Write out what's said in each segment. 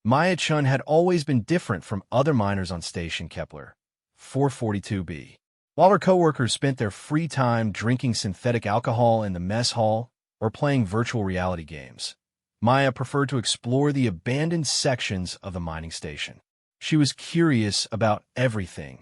Maya-chun had always been different from other miners on Station Kepler 442b. While her coworkers spent their free time drinking synthetic alcohol in the mess hall or playing virtual reality games, Maya preferred to explore the abandoned sections of the mining station. She was curious about everything,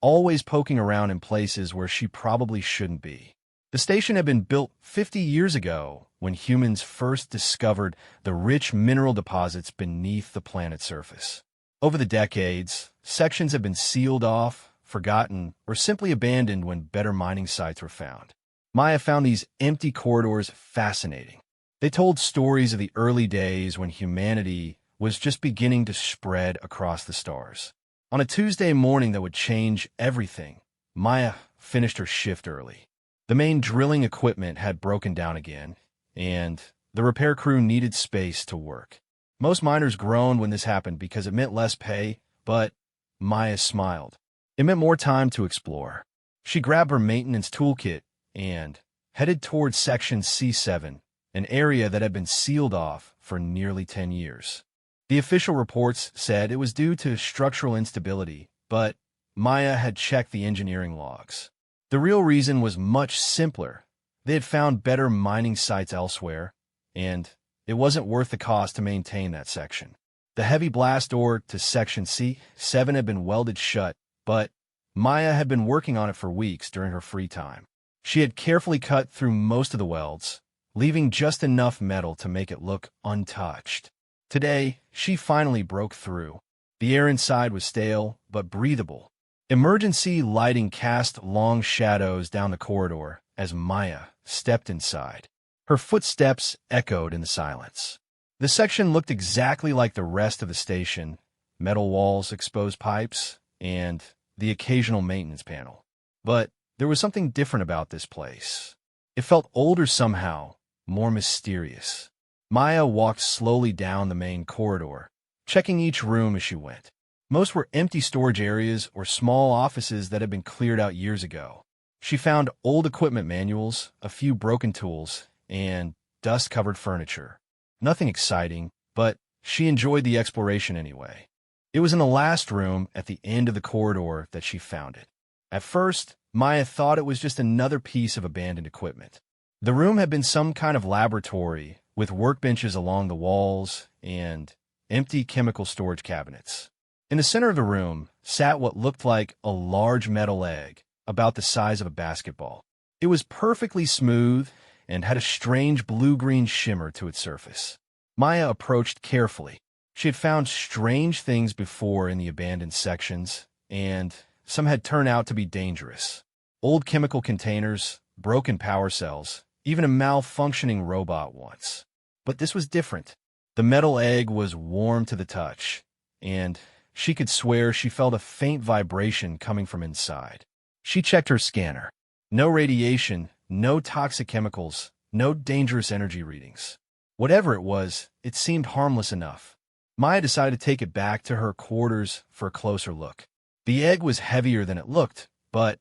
always poking around in places where she probably shouldn't be. The station had been built 50 years ago when humans first discovered the rich mineral deposits beneath the planet's surface. Over the decades, sections have been sealed off, forgotten, or simply abandoned when better mining sites were found. Maya found these empty corridors fascinating. They told stories of the early days when humanity was just beginning to spread across the stars. On a Tuesday morning that would change everything, Maya finished her shift early. The main drilling equipment had broken down again, and the repair crew needed space to work. Most miners groaned when this happened because it meant less pay, but Maya smiled. It meant more time to explore. She grabbed her maintenance toolkit and headed towards Section C7, an area that had been sealed off for nearly 10 years. The official reports said it was due to structural instability, but Maya had checked the engineering logs. The real reason was much simpler. They had found better mining sites elsewhere, and it wasn't worth the cost to maintain that section. The heavy blast door to Section C7 had been welded shut, but Maya had been working on it for weeks during her free time. She had carefully cut through most of the welds, leaving just enough metal to make it look untouched. Today, she finally broke through. The air inside was stale, but breathable. Emergency lighting cast long shadows down the corridor as Maya stepped inside. Her footsteps echoed in the silence. The section looked exactly like the rest of the station: metal walls, exposed pipes, and the occasional maintenance panel. But there was something different about this place. It felt older somehow, more mysterious. Maya walked slowly down the main corridor, checking each room as she went. Most were empty storage areas or small offices that had been cleared out years ago. She found old equipment manuals, a few broken tools, and dust-covered furniture. Nothing exciting, but she enjoyed the exploration anyway. It was in the last room at the end of the corridor that she found it. At first, Maya thought it was just another piece of abandoned equipment. The room had been some kind of laboratory, with workbenches along the walls and empty chemical storage cabinets. In the center of the room sat what looked like a large metal egg, about the size of a basketball. It was perfectly smooth and had a strange blue-green shimmer to its surface. Maya approached carefully. She had found strange things before in the abandoned sections, and some had turned out to be dangerous. Old chemical containers, broken power cells, even a malfunctioning robot once. But this was different. The metal egg was warm to the touch, and she could swear she felt a faint vibration coming from inside. She checked her scanner. No radiation, no toxic chemicals, no dangerous energy readings. Whatever it was, it seemed harmless enough. Maya decided to take it back to her quarters for a closer look. The egg was heavier than it looked, but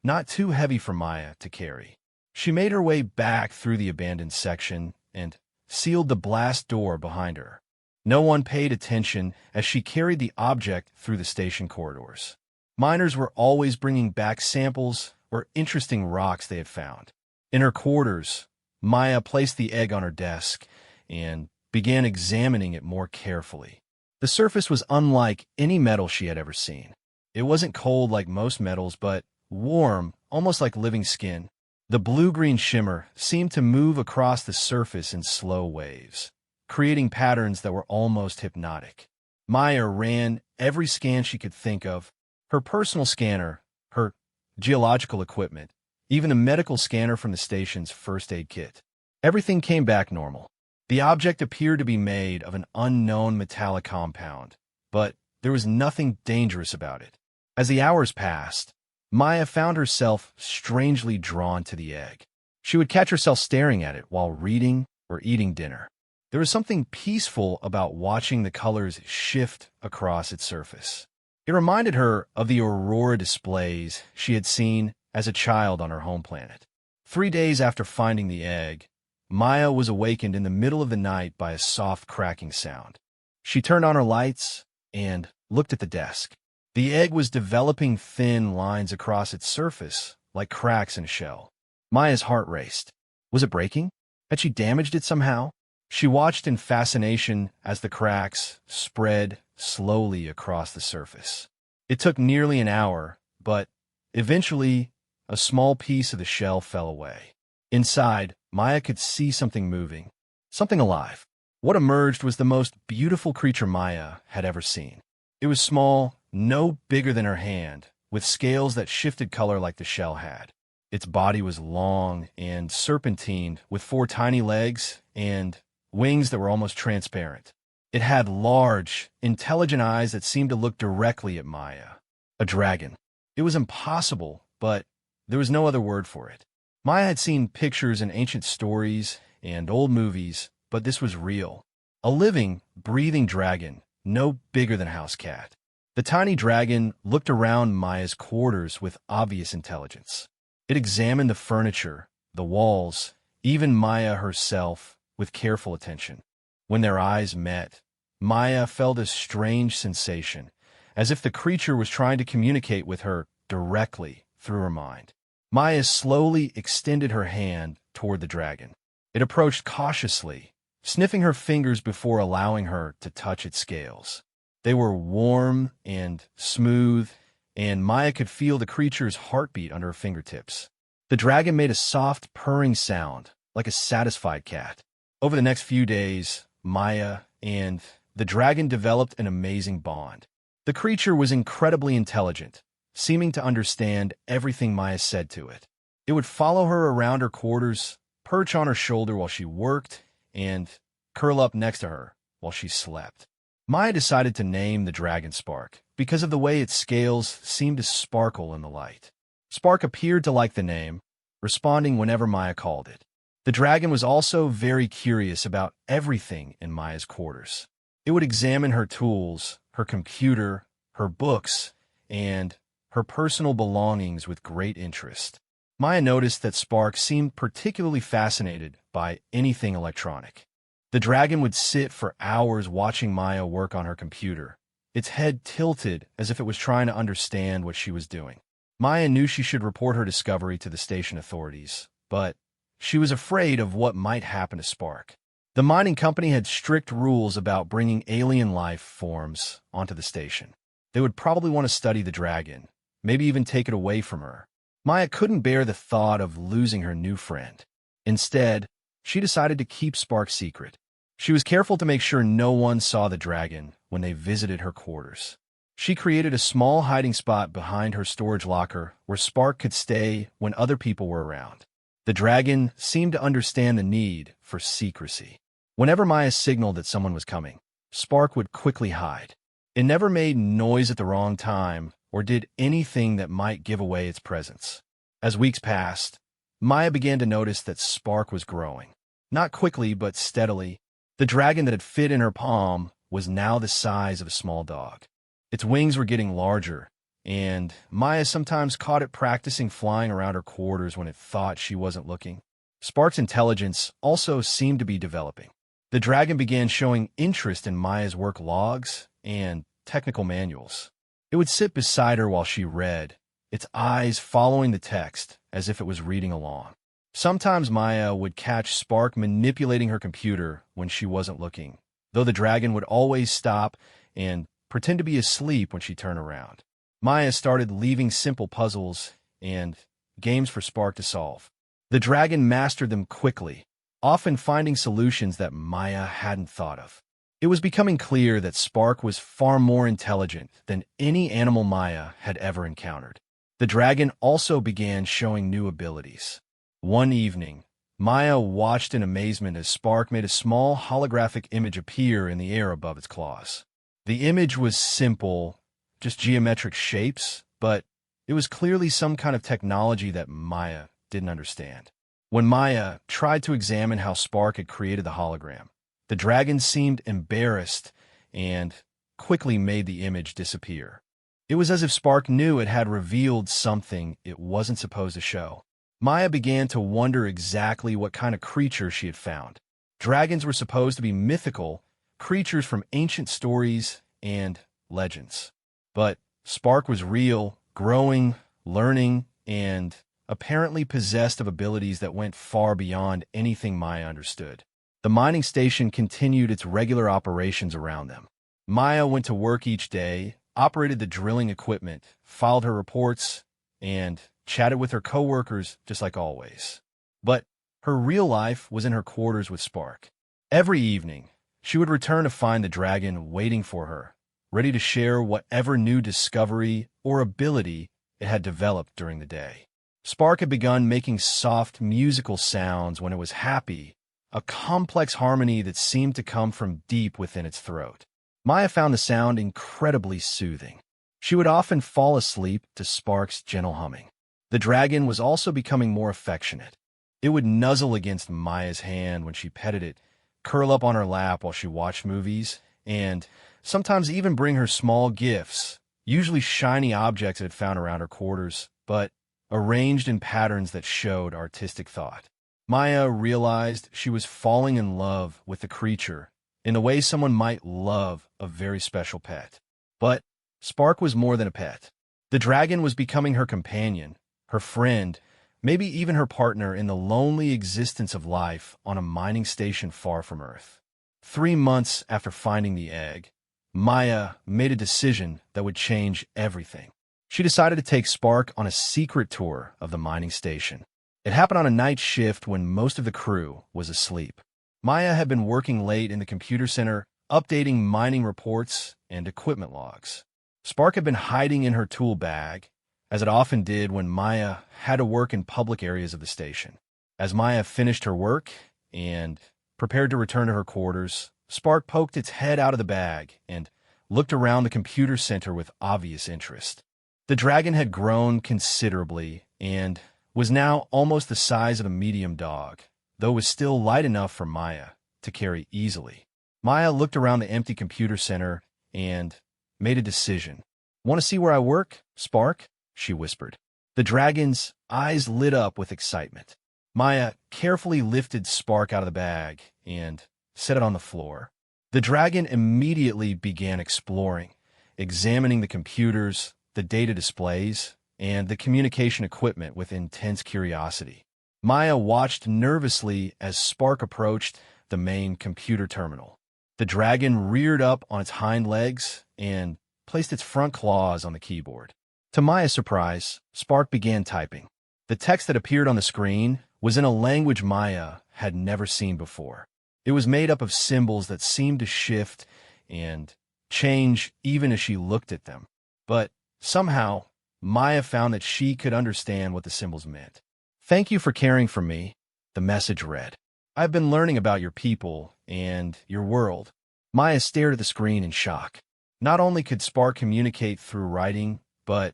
not too heavy for Maya to carry. She made her way back through the abandoned section and sealed the blast door behind her. No one paid attention as she carried the object through the station corridors. Miners were always bringing back samples or interesting rocks they had found. In her quarters, Maya placed the egg on her desk and began examining it more carefully. The surface was unlike any metal she had ever seen. It wasn't cold like most metals, but warm, almost like living skin. The blue-green shimmer seemed to move across the surface in slow waves, creating patterns that were almost hypnotic. Maya ran every scan she could think of: her personal scanner, her geological equipment, even a medical scanner from the station's first aid kit. Everything came back normal. The object appeared to be made of an unknown metallic compound, but there was nothing dangerous about it. As the hours passed, Maya found herself strangely drawn to the egg. She would catch herself staring at it while reading or eating dinner. There was something peaceful about watching the colors shift across its surface. It reminded her of the aurora displays she had seen as a child on her home planet. 3 days after finding the egg, Maya was awakened in the middle of the night by a soft cracking sound. She turned on her lights and looked at the desk. The egg was developing thin lines across its surface, like cracks in a shell. Maya's heart raced. Was it breaking? Had she damaged it somehow? She watched in fascination as the cracks spread slowly across the surface. It took nearly an hour, but eventually a small piece of the shell fell away. Inside, Maya could see something moving, something alive. What emerged was the most beautiful creature Maya had ever seen. It was small, no bigger than her hand, with scales that shifted color like the shell had. Its body was long and serpentined, with 4 tiny legs and wings that were almost transparent. It had large, intelligent eyes that seemed to look directly at Maya. A dragon. It was impossible, but there was no other word for it. Maya had seen pictures in ancient stories and old movies, but this was real. A living, breathing dragon, no bigger than a house cat. The tiny dragon looked around Maya's quarters with obvious intelligence. It examined the furniture, the walls, even Maya herself, with careful attention. When their eyes met, Maya felt a strange sensation, as if the creature was trying to communicate with her directly through her mind. Maya slowly extended her hand toward the dragon. It approached cautiously, sniffing her fingers before allowing her to touch its scales. They were warm and smooth, and Maya could feel the creature's heartbeat under her fingertips. The dragon made a soft purring sound, like a satisfied cat. Over the next few days, Maya and the dragon developed an amazing bond. The creature was incredibly intelligent, seeming to understand everything Maya said to it. It would follow her around her quarters, perch on her shoulder while she worked, and curl up next to her while she slept. Maya decided to name the dragon Spark because of the way its scales seemed to sparkle in the light. Spark appeared to like the name, responding whenever Maya called it. The dragon was also very curious about everything in Maya's quarters. It would examine her tools, her computer, her books, and her personal belongings with great interest. Maya noticed that Spark seemed particularly fascinated by anything electronic. The dragon would sit for hours watching Maya work on her computer, its head tilted as if it was trying to understand what she was doing. Maya knew she should report her discovery to the station authorities, but she was afraid of what might happen to Spark. The mining company had strict rules about bringing alien life forms onto the station. They would probably want to study the dragon, maybe even take it away from her. Maya couldn't bear the thought of losing her new friend. Instead, she decided to keep Spark secret. She was careful to make sure no one saw the dragon when they visited her quarters. She created a small hiding spot behind her storage locker where Spark could stay when other people were around. The dragon seemed to understand the need for secrecy. Whenever Maya signaled that someone was coming, Spark would quickly hide. It never made noise at the wrong time or did anything that might give away its presence. As weeks passed, Maya began to notice that Spark was growing. Not quickly, but steadily. The dragon that had fit in her palm was now the size of a small dog. Its wings were getting larger, and Maya sometimes caught it practicing flying around her quarters when it thought she wasn't looking. Spark's intelligence also seemed to be developing. The dragon began showing interest in Maya's work logs and technical manuals. It would sit beside her while she read, its eyes following the text as if it was reading along. Sometimes Maya would catch Spark manipulating her computer when she wasn't looking, though the dragon would always stop and pretend to be asleep when she turned around. Maya started leaving simple puzzles and games for Spark to solve. The dragon mastered them quickly, often finding solutions that Maya hadn't thought of. It was becoming clear that Spark was far more intelligent than any animal Maya had ever encountered. The dragon also began showing new abilities. One evening, Maya watched in amazement as Spark made a small holographic image appear in the air above its claws. The image was simple, just geometric shapes, but it was clearly some kind of technology that Maya didn't understand. When Maya tried to examine how Spark had created the hologram, the dragon seemed embarrassed and quickly made the image disappear. It was as if Spark knew it had revealed something it wasn't supposed to show. Maya began to wonder exactly what kind of creature she had found. Dragons were supposed to be mythical, creatures from ancient stories and legends. But Spark was real, growing, learning, and apparently possessed of abilities that went far beyond anything Maya understood. The mining station continued its regular operations around them. Maya went to work each day, operated the drilling equipment, filed her reports, and chatted with her coworkers just like always. But her real life was in her quarters with Spark. Every evening, she would return to find the dragon waiting for her, ready to share whatever new discovery or ability it had developed during the day. Spark had begun making soft musical sounds when it was happy, a complex harmony that seemed to come from deep within its throat. Maya found the sound incredibly soothing. She would often fall asleep to Spark's gentle humming. The dragon was also becoming more affectionate. It would nuzzle against Maya's hand when she petted it, curl up on her lap while she watched movies, and sometimes even bring her small gifts, usually shiny objects it had found around her quarters, but arranged in patterns that showed artistic thought. Maya realized she was falling in love with the creature in the way someone might love a very special pet. But Spark was more than a pet. The dragon was becoming her companion, her friend, maybe even her partner in the lonely existence of life on a mining station far from Earth. 3 months after finding the egg, Maya made a decision that would change everything. She decided to take Spark on a secret tour of the mining station. It happened on a night shift when most of the crew was asleep. Maya had been working late in the computer center, updating mining reports and equipment logs. Spark had been hiding in her tool bag, as it often did when Maya had to work in public areas of the station. As Maya finished her work and prepared to return to her quarters, Spark poked its head out of the bag and looked around the computer center with obvious interest. The dragon had grown considerably and was now almost the size of a medium dog, though it was still light enough for Maya to carry easily. Maya looked around the empty computer center and made a decision. "Want to see where I work, Spark?" she whispered. The dragon's eyes lit up with excitement. Maya carefully lifted Spark out of the bag and set it on the floor. The dragon immediately began exploring, examining the computers, the data displays, and the communication equipment with intense curiosity. Maya watched nervously as Spark approached the main computer terminal. The dragon reared up on its hind legs and placed its front claws on the keyboard. To Maya's surprise, Spark began typing. The text that appeared on the screen was in a language Maya had never seen before. It was made up of symbols that seemed to shift and change even as she looked at them. But somehow, Maya found that she could understand what the symbols meant. "Thank you for caring for me," the message read. "I've been learning about your people and your world." Maya stared at the screen in shock. Not only could Spark communicate through writing, but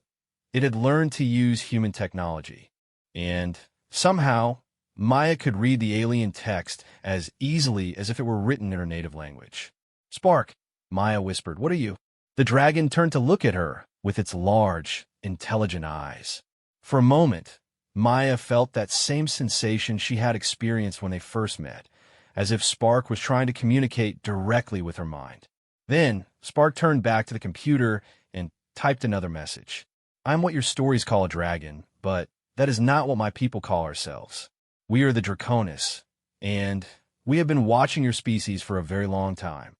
it had learned to use human technology. And somehow, Maya could read the alien text as easily as if it were written in her native language. "Spark," Maya whispered, "what are you?" The dragon turned to look at her with its large, intelligent eyes. For a moment, Maya felt that same sensation she had experienced when they first met, as if Spark was trying to communicate directly with her mind. Then, Spark turned back to the computer and typed another message. "I'm what your stories call a dragon, but that is not what my people call ourselves. We are the Draconis, and we have been watching your species for a very long time."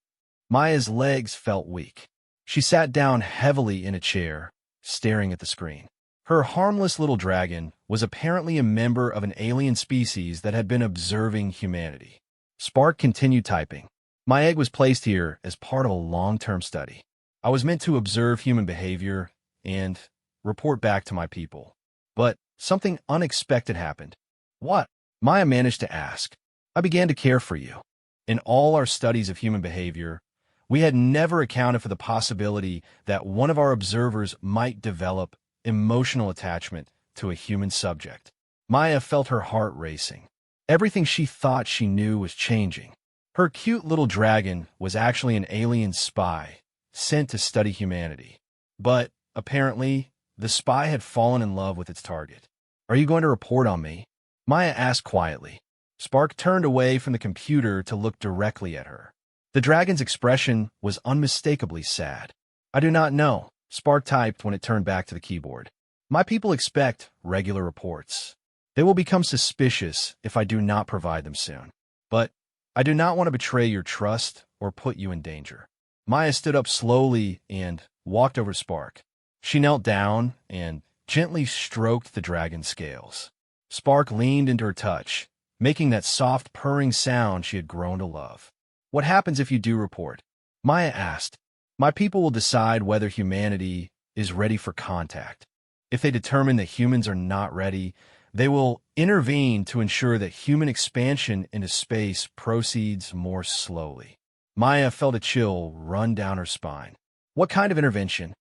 Maya's legs felt weak. She sat down heavily in a chair, staring at the screen. Her harmless little dragon was apparently a member of an alien species that had been observing humanity. Spark continued typing. "My egg was placed here as part of a long-term study. I was meant to observe human behavior and report back to my people. But something unexpected happened." "What?" Maya managed to ask. "I began to care for you. In all our studies of human behavior, we had never accounted for the possibility that one of our observers might develop emotional attachment to a human subject." Maya felt her heart racing. Everything she thought she knew was changing. Her cute little dragon was actually an alien spy sent to study humanity. But apparently, the spy had fallen in love with its target. "Are you going to report on me?" Maya asked quietly. Spark turned away from the computer to look directly at her. The dragon's expression was unmistakably sad. I do not know, Spark typed when it turned back to the keyboard. My people expect regular reports. They will become suspicious if I do not provide them soon. But I do not want to betray your trust or put you in danger. Maya stood up slowly and walked over to Spark. She knelt down and gently stroked the dragon's scales. Spark leaned into her touch, making that soft purring sound she had grown to love. What happens if you do report? Maya asked. My people will decide whether humanity is ready for contact. If they determine that humans are not ready, they will intervene to ensure that human expansion into space proceeds more slowly. Maya felt a chill run down her spine. What kind of intervention?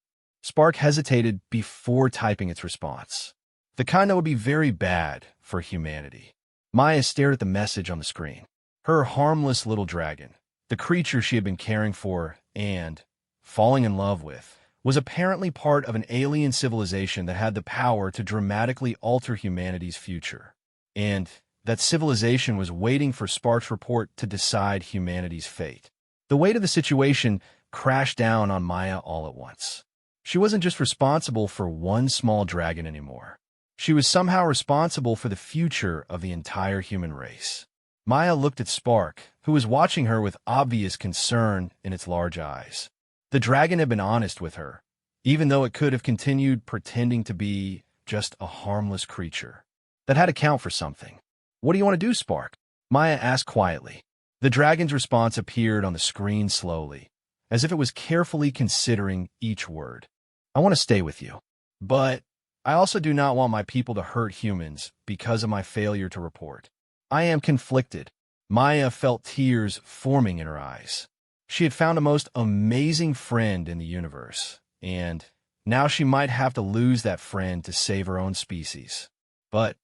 Spark hesitated before typing its response. The kind that would be very bad for humanity. Maya stared at the message on the screen. Her harmless little dragon, the creature she had been caring for and falling in love with, was apparently part of an alien civilization that had the power to dramatically alter humanity's future. And that civilization was waiting for Spark's report to decide humanity's fate. The weight of the situation crashed down on Maya all at once. She wasn't just responsible for one small dragon anymore. She was somehow responsible for the future of the entire human race. Maya looked at Spark, who was watching her with obvious concern in its large eyes. The dragon had been honest with her, even though it could have continued pretending to be just a harmless creature. That had to count for something. What do you want to do, Spark? Maya asked quietly. The dragon's response appeared on the screen slowly, as if it was carefully considering each word. I want to stay with you, but I also do not want my people to hurt humans because of my failure to report. I am conflicted. Maya felt tears forming in her eyes. She had found a most amazing friend in the universe, and now she might have to lose that friend to save her own species. But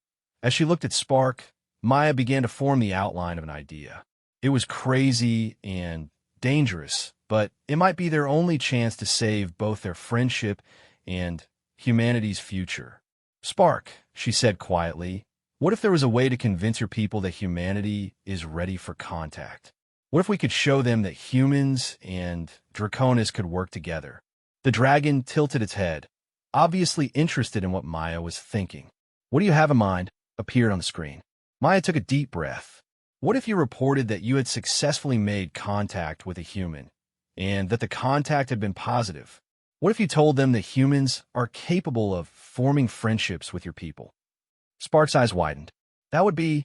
as she looked at Spark, Maya began to form the outline of an idea. It was crazy and dangerous, but it might be their only chance to save both their friendship and humanity's future. Spark, she said quietly, what if there was a way to convince your people that humanity is ready for contact? What if we could show them that humans and Draconis could work together? The dragon tilted its head, obviously interested in what Maya was thinking. What do you have in mind? Appeared on the screen. Maya took a deep breath. What if you reported that you had successfully made contact with a human, and that the contact had been positive? What if you told them that humans are capable of forming friendships with your people? Spark's eyes widened. That would be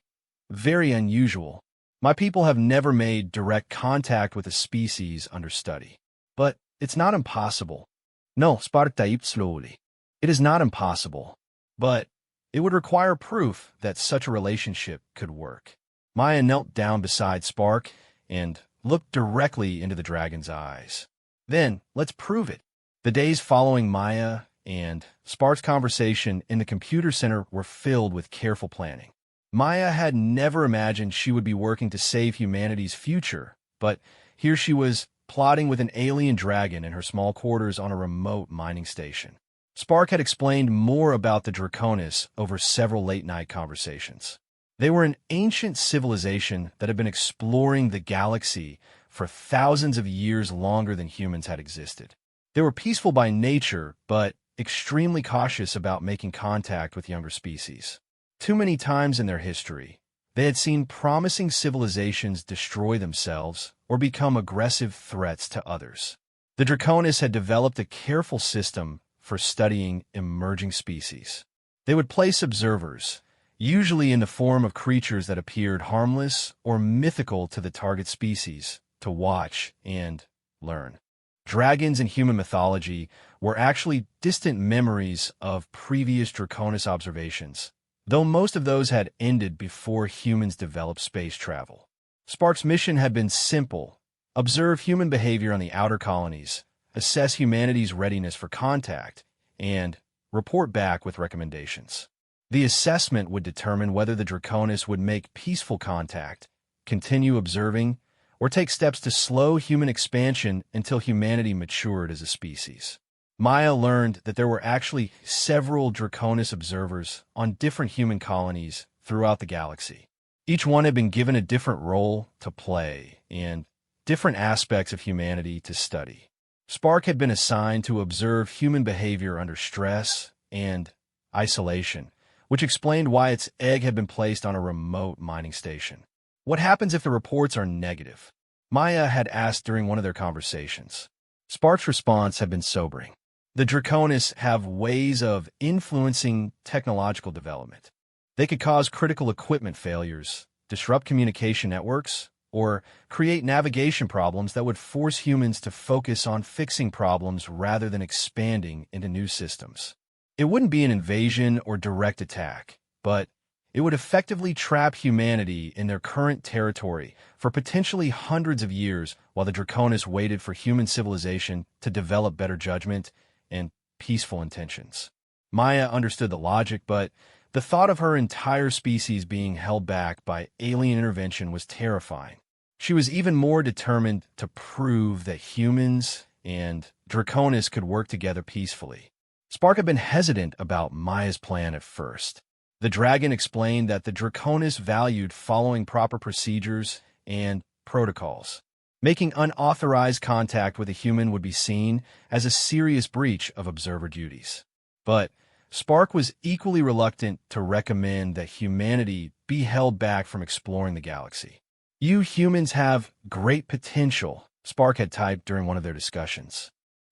very unusual. My people have never made direct contact with a species under study. But it's not impossible. No, Spark typed slowly. It is not impossible, but it would require proof that such a relationship could work. Maya knelt down beside Spark and looked directly into the dragon's eyes. Then, let's prove it. The days following Maya and Spark's conversation in the computer center were filled with careful planning. Maya had never imagined she would be working to save humanity's future, but here she was plotting with an alien dragon in her small quarters on a remote mining station. Spark had explained more about the Draconis over several late-night conversations. They were an ancient civilization that had been exploring the galaxy for thousands of years longer than humans had existed. They were peaceful by nature, but extremely cautious about making contact with younger species. Too many times in their history, they had seen promising civilizations destroy themselves or become aggressive threats to others. The Draconis had developed a careful system for studying emerging species. They would place observers, usually in the form of creatures that appeared harmless or mythical to the target species, to watch and learn. Dragons in human mythology were actually distant memories of previous Draconis observations, though most of those had ended before humans developed space travel. Spark's mission had been simple: observe human behavior on the outer colonies, assess humanity's readiness for contact, and report back with recommendations. The assessment would determine whether the Draconis would make peaceful contact, continue observing, or take steps to slow human expansion until humanity matured as a species. Maya learned that there were actually several Draconis observers on different human colonies throughout the galaxy. Each one had been given a different role to play and different aspects of humanity to study. Spark had been assigned to observe human behavior under stress and isolation, which explained why its egg had been placed on a remote mining station. What happens if the reports are negative? Maya had asked during one of their conversations. Spark's response had been sobering. The Draconis have ways of influencing technological development. They could cause critical equipment failures, disrupt communication networks, or create navigation problems that would force humans to focus on fixing problems rather than expanding into new systems. It wouldn't be an invasion or direct attack, but it would effectively trap humanity in their current territory for potentially hundreds of years while the Draconis waited for human civilization to develop better judgment and peaceful intentions. Maya understood the logic, but the thought of her entire species being held back by alien intervention was terrifying. She was even more determined to prove that humans and Draconis could work together peacefully. Spark had been hesitant about Maya's plan at first. The dragon explained that the Draconis valued following proper procedures and protocols. Making unauthorized contact with a human would be seen as a serious breach of observer duties. But Spark was equally reluctant to recommend that humanity be held back from exploring the galaxy. "You humans have great potential," Spark had typed during one of their discussions.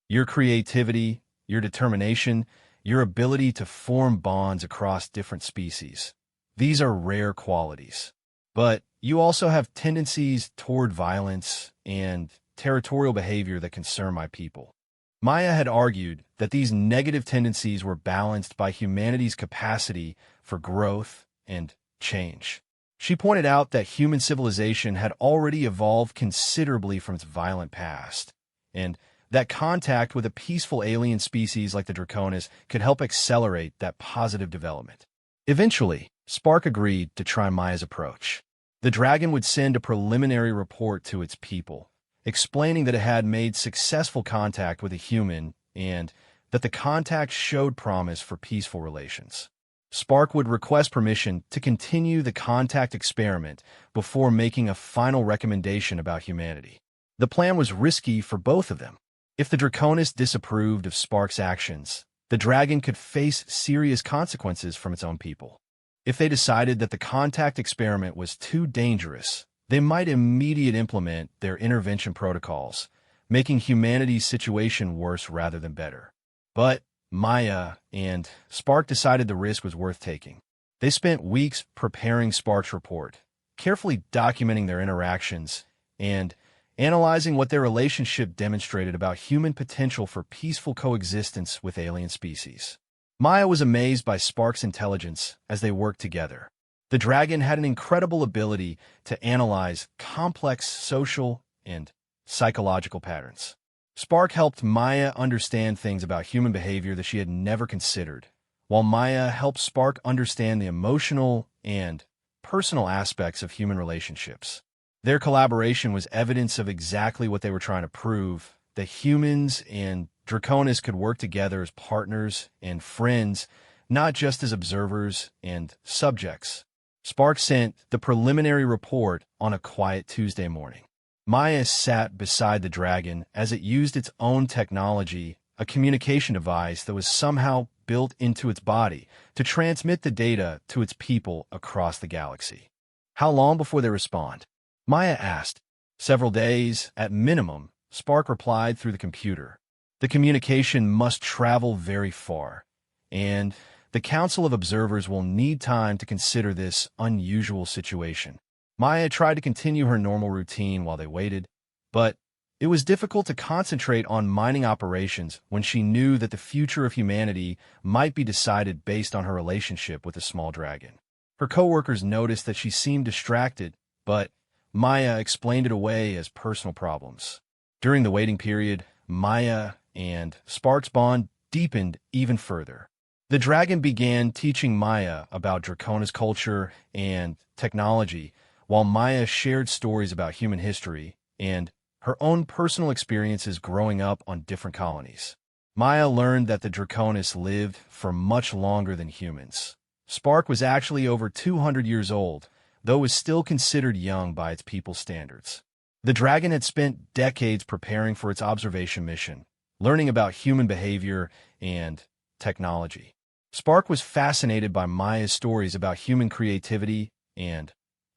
"Your creativity, your determination, your ability to form bonds across different species. These are rare qualities. But you also have tendencies toward violence and territorial behavior that concern my people." Maya had argued that these negative tendencies were balanced by humanity's capacity for growth and change. She pointed out that human civilization had already evolved considerably from its violent past, and that contact with a peaceful alien species like the Draconis could help accelerate that positive development. Eventually, Spark agreed to try Maya's approach. The dragon would send a preliminary report to its people, explaining that it had made successful contact with a human and that the contact showed promise for peaceful relations. Spark would request permission to continue the contact experiment before making a final recommendation about humanity. The plan was risky for both of them. If the Draconis disapproved of Spark's actions, the dragon could face serious consequences from its own people. If they decided that the contact experiment was too dangerous, they might immediately implement their intervention protocols, making humanity's situation worse rather than better. But Maya and Spark decided the risk was worth taking. They spent weeks preparing Spark's report, carefully documenting their interactions and analyzing what their relationship demonstrated about human potential for peaceful coexistence with alien species. Maya was amazed by Spark's intelligence as they worked together. The dragon had an incredible ability to analyze complex social and psychological patterns. Spark helped Maya understand things about human behavior that she had never considered, while Maya helped Spark understand the emotional and personal aspects of human relationships. Their collaboration was evidence of exactly what they were trying to prove, that humans and Draconis could work together as partners and friends, not just as observers and subjects. Spark sent the preliminary report on a quiet Tuesday morning. Maya sat beside the dragon as it used its own technology, a communication device that was somehow built into its body to transmit the data to its people across the galaxy. "How long before they respond?" Maya asked. "Several days, at minimum," Spark replied through the computer. "The communication must travel very far, and the Council of Observers will need time to consider this unusual situation." Maya tried to continue her normal routine while they waited, but it was difficult to concentrate on mining operations when she knew that the future of humanity might be decided based on her relationship with the small dragon. Her coworkers noticed that she seemed distracted, but Maya explained it away as personal problems. During the waiting period, Maya and Spark's bond deepened even further. The dragon began teaching Maya about Draconis culture and technology, while Maya shared stories about human history and her own personal experiences growing up on different colonies. Maya learned that the Draconis lived for much longer than humans. Spark was actually over 200 years old, though was still considered young by its people's standards. The dragon had spent decades preparing for its observation mission, learning about human behavior and technology. Spark was fascinated by Maya's stories about human creativity and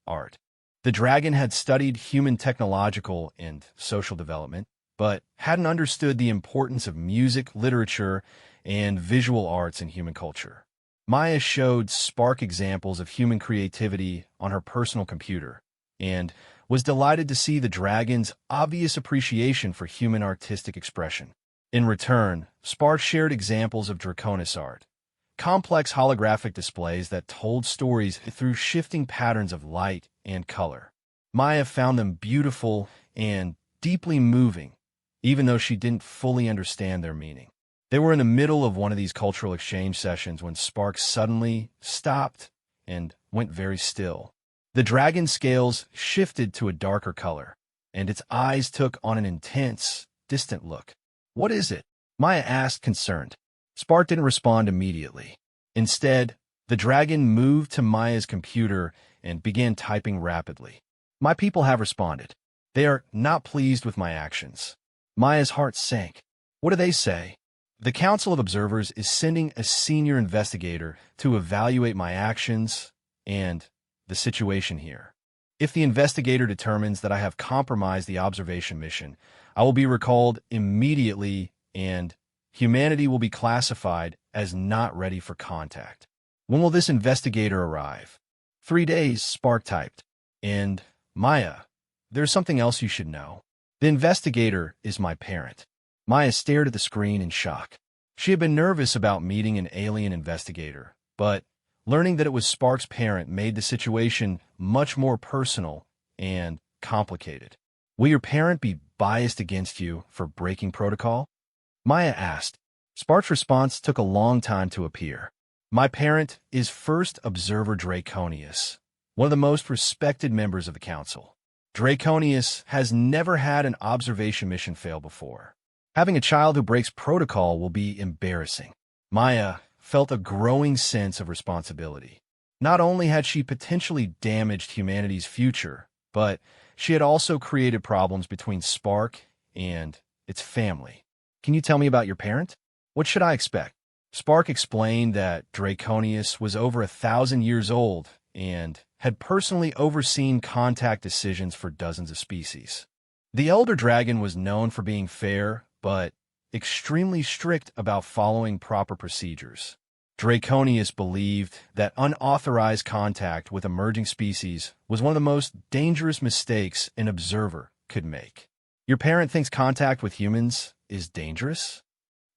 art. The dragon had studied human technological and social development, but hadn't understood the importance of music, literature, and visual arts in human culture. Maya showed Spark examples of human creativity on her personal computer, and was delighted to see the dragon's obvious appreciation for human artistic expression. In return, Spark shared examples of Draconis art, complex holographic displays that told stories through shifting patterns of light and color. Maya found them beautiful and deeply moving, even though she didn't fully understand their meaning. They were in the middle of one of these cultural exchange sessions when Spark suddenly stopped and went very still. The dragon's scales shifted to a darker color, and its eyes took on an intense, distant look. "What is it?" Maya asked, concerned. Spark didn't respond immediately. Instead, the dragon moved to Maya's computer and began typing rapidly. "My people have responded. They are not pleased with my actions." Maya's heart sank. "What do they say?" "The Council of Observers is sending a senior investigator to evaluate my actions and the situation here. If the investigator determines that I have compromised the observation mission, I will be recalled immediately and humanity will be classified as not ready for contact." "When will this investigator arrive?" 3 days, Spark typed. "And, Maya, there's something else you should know. The investigator is my parent." Maya stared at the screen in shock. She had been nervous about meeting an alien investigator, but learning that it was Spark's parent made the situation much more personal and complicated. "Will your parent be biased against you for breaking protocol?" Maya asked. Spark's response took a long time to appear. "My parent is First Observer Draconius, one of the most respected members of the Council. Draconius has never had an observation mission fail before. Having a child who breaks protocol will be embarrassing." Maya felt a growing sense of responsibility. Not only had she potentially damaged humanity's future, but she had also created problems between Spark and its family. "Can you tell me about your parent? What should I expect?" Spark explained that Draconius was over 1,000 years old and had personally overseen contact decisions for dozens of species. The elder dragon was known for being fair, but extremely strict about following proper procedures. Draconius believed that unauthorized contact with emerging species was one of the most dangerous mistakes an observer could make. "Your parent thinks contact with humans is dangerous?"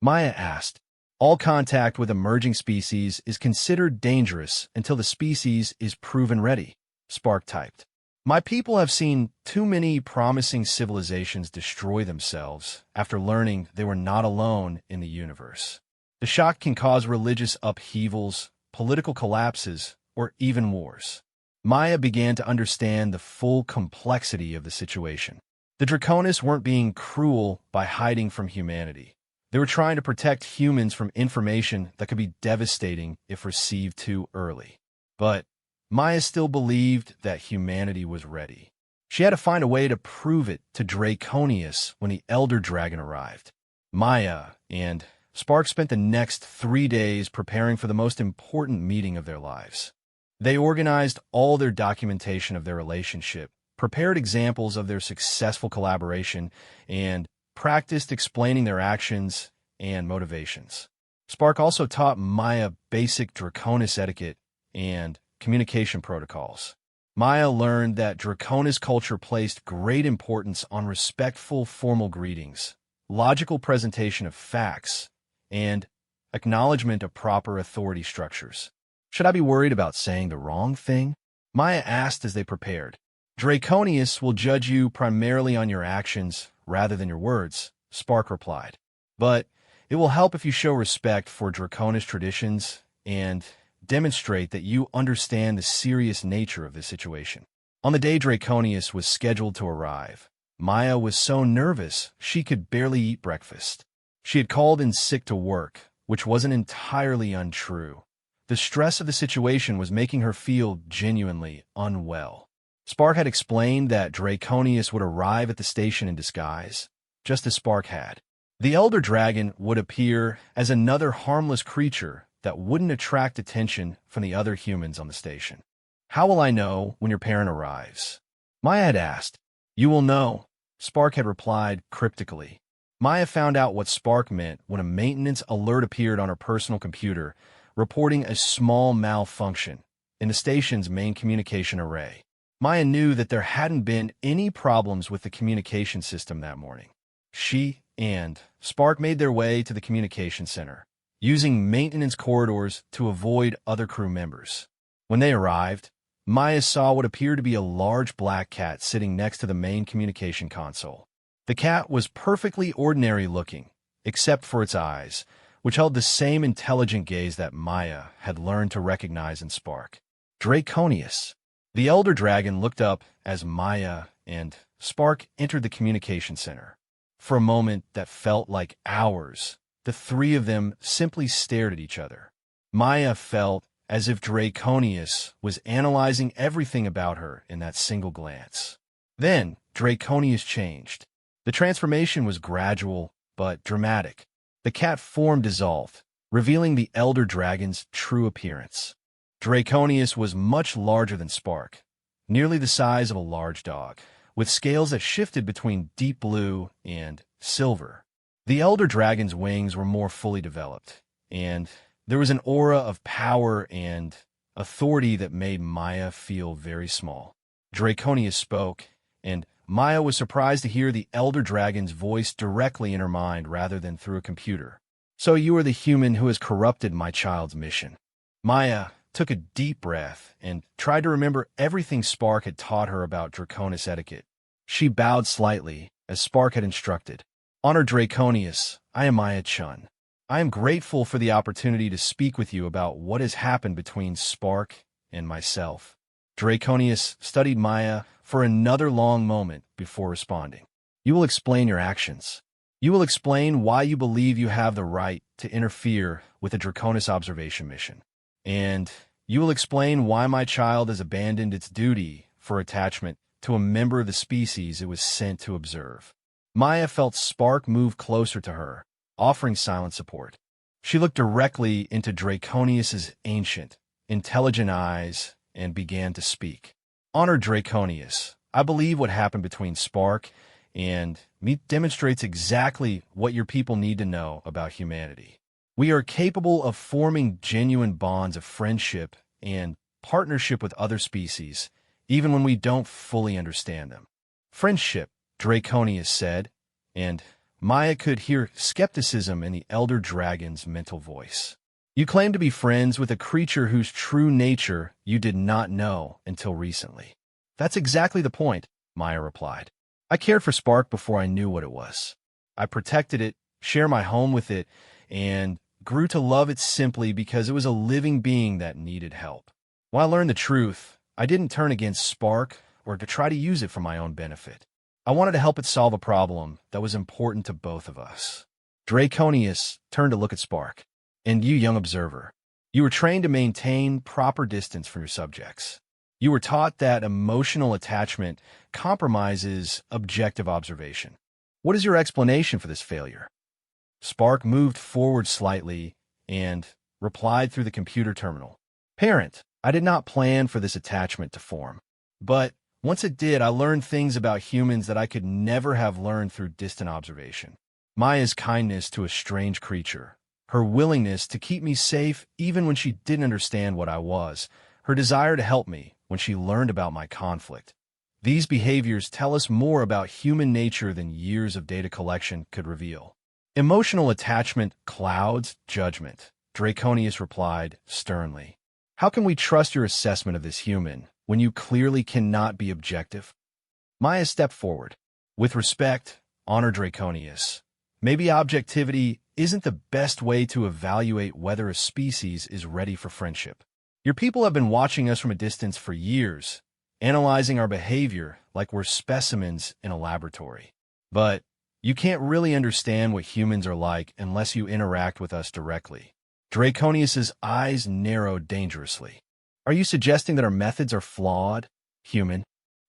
Maya asked. "All contact with emerging species is considered dangerous until the species is proven ready," Spark typed. "My people have seen too many promising civilizations destroy themselves after learning they were not alone in the universe. The shock can cause religious upheavals, political collapses, or even wars." Maya began to understand the full complexity of the situation. The Draconis weren't being cruel by hiding from humanity. They were trying to protect humans from information that could be devastating if received too early. But Maya still believed that humanity was ready. She had to find a way to prove it to Draconius when the Elder Dragon arrived. Maya and Spark spent the next 3 days preparing for the most important meeting of their lives. They organized all their documentation of their relationship, prepared examples of their successful collaboration, and practiced explaining their actions and motivations. Spark also taught Maya basic Draconis etiquette and communication protocols. Maya learned that Draconis culture placed great importance on respectful formal greetings, logical presentation of facts, and acknowledgement of proper authority structures. "Should I be worried about saying the wrong thing?" Maya asked as they prepared. "Draconius will judge you primarily on your actions rather than your words," Spark replied. "But it will help if you show respect for Draconis traditions and demonstrate that you understand the serious nature of this situation." On the day Draconius was scheduled to arrive, Maya was so nervous she could barely eat breakfast. She had called in sick to work, which wasn't entirely untrue. The stress of the situation was making her feel genuinely unwell. Spark had explained that Draconius would arrive at the station in disguise, just as Spark had. The Elder Dragon would appear as another harmless creature that wouldn't attract attention from the other humans on the station. "How will I know when your parent arrives?" Maya had asked. "You will know," Spark had replied cryptically. Maya found out what Spark meant when a maintenance alert appeared on her personal computer, reporting a small malfunction in the station's main communication array. Maya knew that there hadn't been any problems with the communication system that morning. She and Spark made their way to the communication center, using maintenance corridors to avoid other crew members. When they arrived, Maya saw what appeared to be a large black cat sitting next to the main communication console. The cat was perfectly ordinary looking, except for its eyes, which held the same intelligent gaze that Maya had learned to recognize in Spark. Draconius. The Elder Dragon looked up as Maya and Spark entered the communication center. For a moment that felt like hours, the three of them simply stared at each other. Maya felt as if Draconius was analyzing everything about her in that single glance. Then, Draconius changed. The transformation was gradual, but dramatic. The cat form dissolved, revealing the Elder Dragon's true appearance. Draconius was much larger than Spark, nearly the size of a large dog, with scales that shifted between deep blue and silver. The Elder Dragon's wings were more fully developed, and there was an aura of power and authority that made Maya feel very small. Draconius spoke, and Maya was surprised to hear the Elder Dragon's voice directly in her mind rather than through a computer. "So you are the human who has corrupted my child's mission." Maya took a deep breath and tried to remember everything Spark had taught her about Draconis etiquette. She bowed slightly, as Spark had instructed. "Honor Draconius, I am Maya Chun. I am grateful for the opportunity to speak with you about what has happened between Spark and myself." Draconius studied Maya for another long moment before responding. "You will explain your actions. You will explain why you believe you have the right to interfere with the Draconis observation mission. And you will explain why my child has abandoned its duty for attachment to a member of the species it was sent to observe." Maya felt Spark move closer to her, offering silent support. She looked directly into Draconius's ancient, intelligent eyes and began to speak. "Honor Draconius, I believe what happened between Spark and me demonstrates exactly what your people need to know about humanity. We are capable of forming genuine bonds of friendship and partnership with other species, even when we don't fully understand them." "Friendship," Draconius said, and Maya could hear skepticism in the Elder Dragon's mental voice. "You claim to be friends with a creature whose true nature you did not know until recently." "That's exactly the point," Maya replied. "I cared for Spark before I knew what it was. I protected it, shared my home with it, and grew to love it simply because it was a living being that needed help. When I learned the truth, I didn't turn against Spark or to try to use it for my own benefit. I wanted to help it solve a problem that was important to both of us." Draconius turned to look at Spark. "And you, young observer, you were trained to maintain proper distance from your subjects. You were taught that emotional attachment compromises objective observation. What is your explanation for this failure?" Spark moved forward slightly and replied through the computer terminal. "Parent, I did not plan for this attachment to form. But once it did, I learned things about humans that I could never have learned through distant observation. Maya's kindness to a strange creature, her willingness to keep me safe even when she didn't understand what I was, her desire to help me when she learned about my conflict. These behaviors tell us more about human nature than years of data collection could reveal." "Emotional attachment clouds judgment," Draconius replied sternly. "How can we trust your assessment of this human when you clearly cannot be objective?" Maya stepped forward. "With respect, honor Draconius. Maybe objectivity isn't the best way to evaluate whether a species is ready for friendship. Your people have been watching us from a distance for years, analyzing our behavior like we're specimens in a laboratory. But you can't really understand what humans are like unless you interact with us directly." Draconius's eyes narrowed dangerously. "Are you suggesting that our methods are flawed, human?"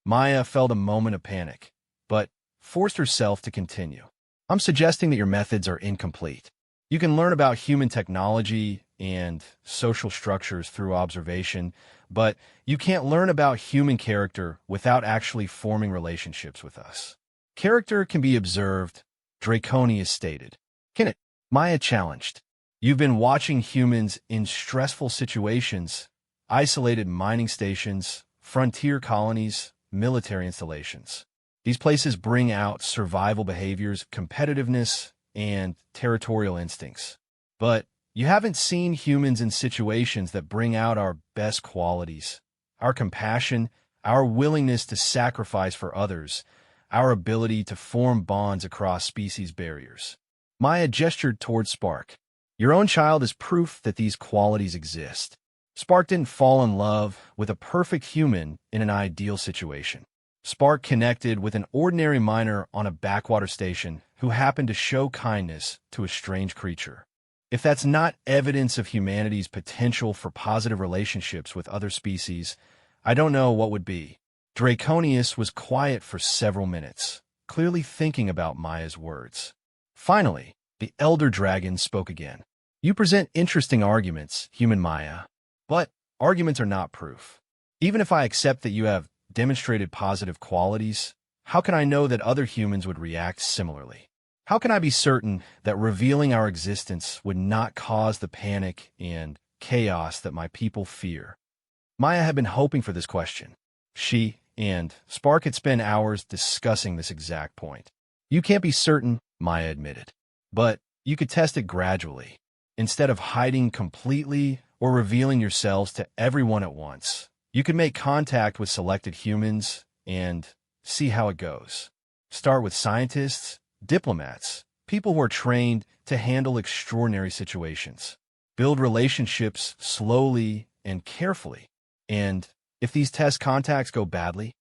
Maya felt a moment of panic, but forced herself to continue. I'm suggesting that your methods are incomplete. You can learn about human technology and social structures through observation, but you can't learn about human character without actually forming relationships with us. Character can be observed, Draconius stated. Can it? Maya challenged. You've been watching humans in stressful situations, isolated mining stations, frontier colonies, military installations. These places bring out survival behaviors, competitiveness, and territorial instincts. But you haven't seen humans in situations that bring out our best qualities, our compassion, our willingness to sacrifice for others, our ability to form bonds across species barriers. Maya gestured toward Spark. Your own child is proof that these qualities exist. Spark didn't fall in love with a perfect human in an ideal situation. Spark connected with an ordinary miner on a backwater station who happened to show kindness to a strange creature. If that's not evidence of humanity's potential for positive relationships with other species, I don't know what would be. Draconius was quiet for several minutes, clearly thinking about Maya's words. Finally, the elder dragon spoke again. You present interesting arguments, human Maya, but arguments are not proof. Even if I accept that you have demonstrated positive qualities, how can I know that other humans would react similarly? How can I be certain that revealing our existence would not cause the panic and chaos that my people fear? Maya had been hoping for this question. She and Spark had spent hours discussing this exact point. You can't be certain, Maya admitted, but you could test it gradually. Instead of hiding completely or revealing yourselves to everyone at once, you could make contact with selected humans and see how it goes. Start with scientists, diplomats, people who are trained to handle extraordinary situations. Build relationships slowly and carefully. And if these test contacts go badly,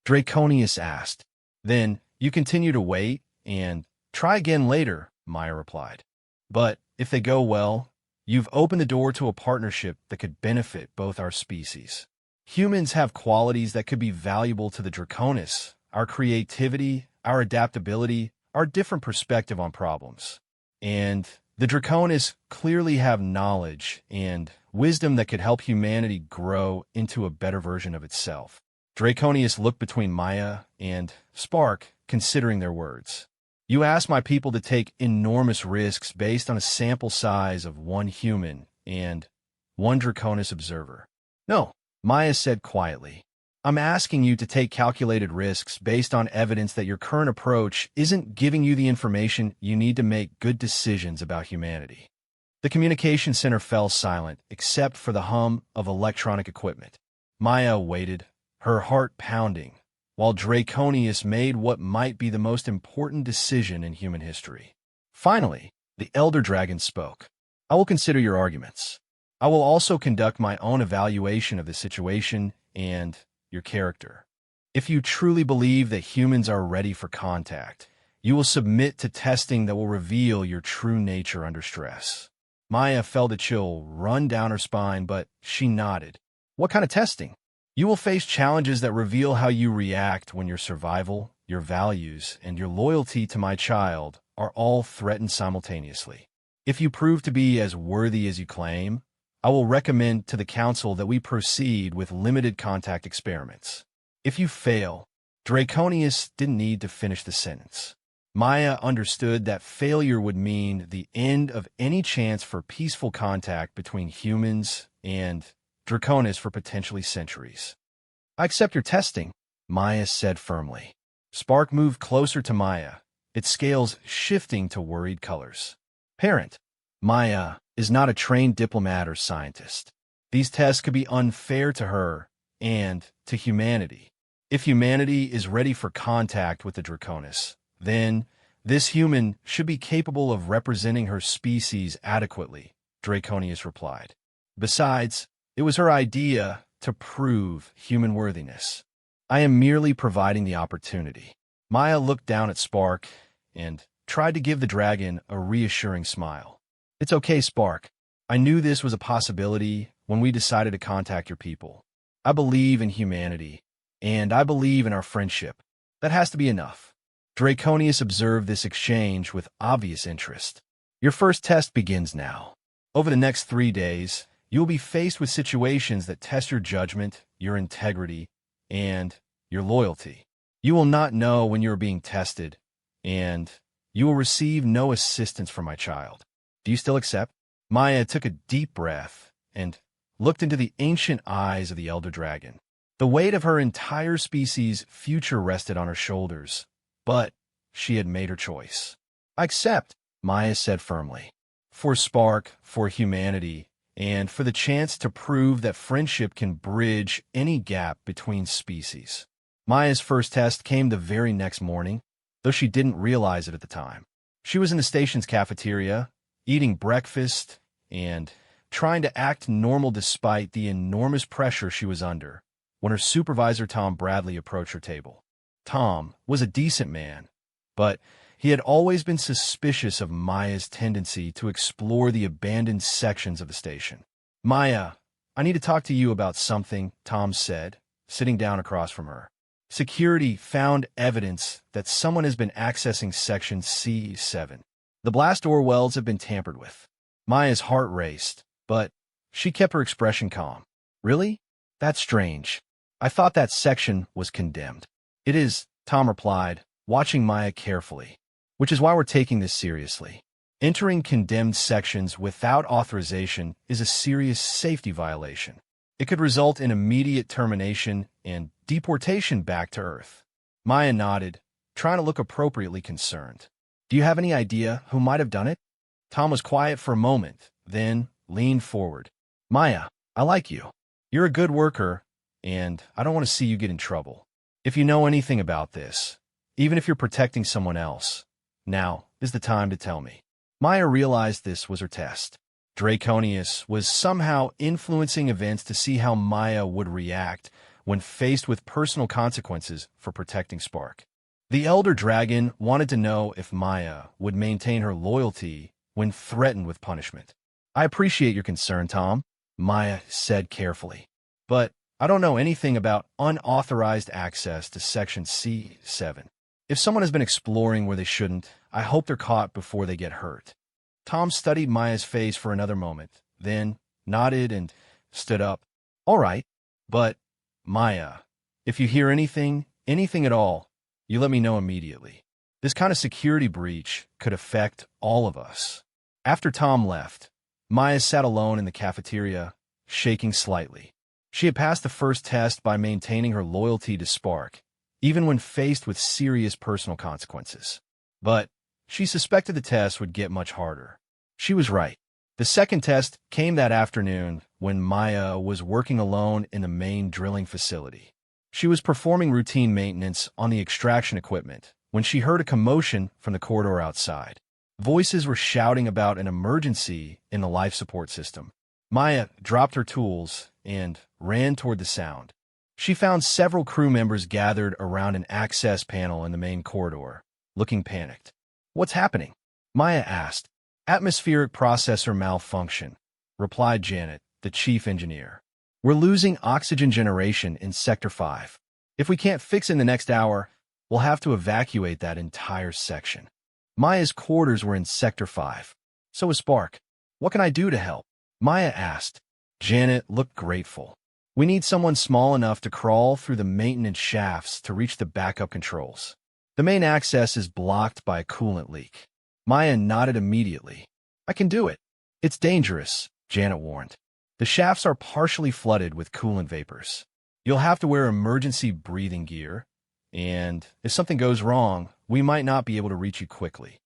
Draconius asked, then you continue to wait and try again later, Maya replied. But if they go well, you've opened the door to a partnership that could benefit both our species. Humans have qualities that could be valuable to the Draconis: our creativity, our adaptability, our different perspective on problems. And the Draconis clearly have knowledge and wisdom that could help humanity grow into a better version of itself. Draconius looked between Maya and Spark, considering their words. You asked my people to take enormous risks based on a sample size of one human and one Draconis observer. No, Maya said quietly. I'm asking you to take calculated risks based on evidence that your current approach isn't giving you the information you need to make good decisions about humanity. The communication center fell silent, except for the hum of electronic equipment. Maya waited, her heart pounding, while Draconius made what might be the most important decision in human history. Finally, the elder dragon spoke. I will consider your arguments. I will also conduct my own evaluation of the situation and your character. If you truly believe that humans are ready for contact, you will submit to testing that will reveal your true nature under stress. Maya felt a chill run down her spine, but she nodded. What kind of testing? You will face challenges that reveal how you react when your survival, your values, and your loyalty to my child are all threatened simultaneously. If you prove to be as worthy as you claim, I will recommend to the Council that we proceed with limited contact experiments. If you fail, Draconius didn't need to finish the sentence. Maya understood that failure would mean the end of any chance for peaceful contact between humans and Draconis for potentially centuries. I accept your testing, Maya said firmly. Spark moved closer to Maya, its scales shifting to worried colors. Parent, Maya is not a trained diplomat or scientist. These tests could be unfair to her and to humanity. If humanity is ready for contact with the Draconis, then this human should be capable of representing her species adequately, Draconius replied. Besides, it was her idea to prove human worthiness. I am merely providing the opportunity. Maya looked down at Spark and tried to give the dragon a reassuring smile. It's okay, Spark. I knew this was a possibility when we decided to contact your people. I believe in humanity, and I believe in our friendship. That has to be enough. Draconius observed this exchange with obvious interest. Your first test begins now. Over the next 3 days, you will be faced with situations that test your judgment, your integrity, and your loyalty. You will not know when you are being tested, and you will receive no assistance from my child. Do you still accept? Maya took a deep breath and looked into the ancient eyes of the elder dragon. The weight of her entire species' future rested on her shoulders, but she had made her choice. I accept, Maya said firmly. For Spark, for humanity, and for the chance to prove that friendship can bridge any gap between species. Maya's first test came the very next morning, though she didn't realize it at the time. She was in the station's cafeteria, eating breakfast and trying to act normal despite the enormous pressure she was under, when her supervisor Tom Bradley approached her table. Tom was a decent man, but he had always been suspicious of Maya's tendency to explore the abandoned sections of the station. Maya, I need to talk to you about something, Tom said, sitting down across from her. Security found evidence that someone has been accessing Section C7. The blast door wells have been tampered with. Maya's heart raced, but she kept her expression calm. Really? That's strange. I thought that section was condemned. It is, Tom replied, watching Maya carefully. Which is why we're taking this seriously. Entering condemned sections without authorization is a serious safety violation. It could result in immediate termination and deportation back to Earth. Maya nodded, trying to look appropriately concerned. Do you have any idea who might have done it? Tom was quiet for a moment, then leaned forward. Maya, I like you. You're a good worker, and I don't want to see you get in trouble. If you know anything about this, even if you're protecting someone else, now is the time to tell me. Maya realized this was her test. Draconius was somehow influencing events to see how Maya would react when faced with personal consequences for protecting Spark. The Elder Dragon wanted to know if Maya would maintain her loyalty when threatened with punishment. I appreciate your concern, Tom, Maya said carefully. But I don't know anything about unauthorized access to Section C7. If someone has been exploring where they shouldn't, I hope they're caught before they get hurt. Tom studied Maya's face for another moment, then nodded and stood up. All right, but, Maya, if you hear anything at all, you let me know immediately. This kind of security breach could affect all of us. After Tom left, Maya sat alone in the cafeteria, shaking slightly. She had passed the first test by maintaining her loyalty to Spark, even when faced with serious personal consequences. But she suspected the test would get much harder. She was right. The second test came that afternoon when Maya was working alone in the main drilling facility. She was performing routine maintenance on the extraction equipment when she heard a commotion from the corridor outside. Voices were shouting about an emergency in the life support system. Maya dropped her tools and ran toward the sound. She found several crew members gathered around an access panel in the main corridor, looking panicked. What's happening? Maya asked. Atmospheric processor malfunction, replied Janet, the chief engineer. We're losing oxygen generation in Sector 5. If we can't fix it in the next hour, we'll have to evacuate that entire section. Maya's quarters were in Sector 5. So was Spark. What can I do to help? Maya asked. Janet looked grateful. We need someone small enough to crawl through the maintenance shafts to reach the backup controls. The main access is blocked by a coolant leak. Maya nodded immediately. I can do it. It's dangerous, Janet warned. The shafts are partially flooded with coolant vapors. You'll have to wear emergency breathing gear, and if something goes wrong, we might not be able to reach you quickly.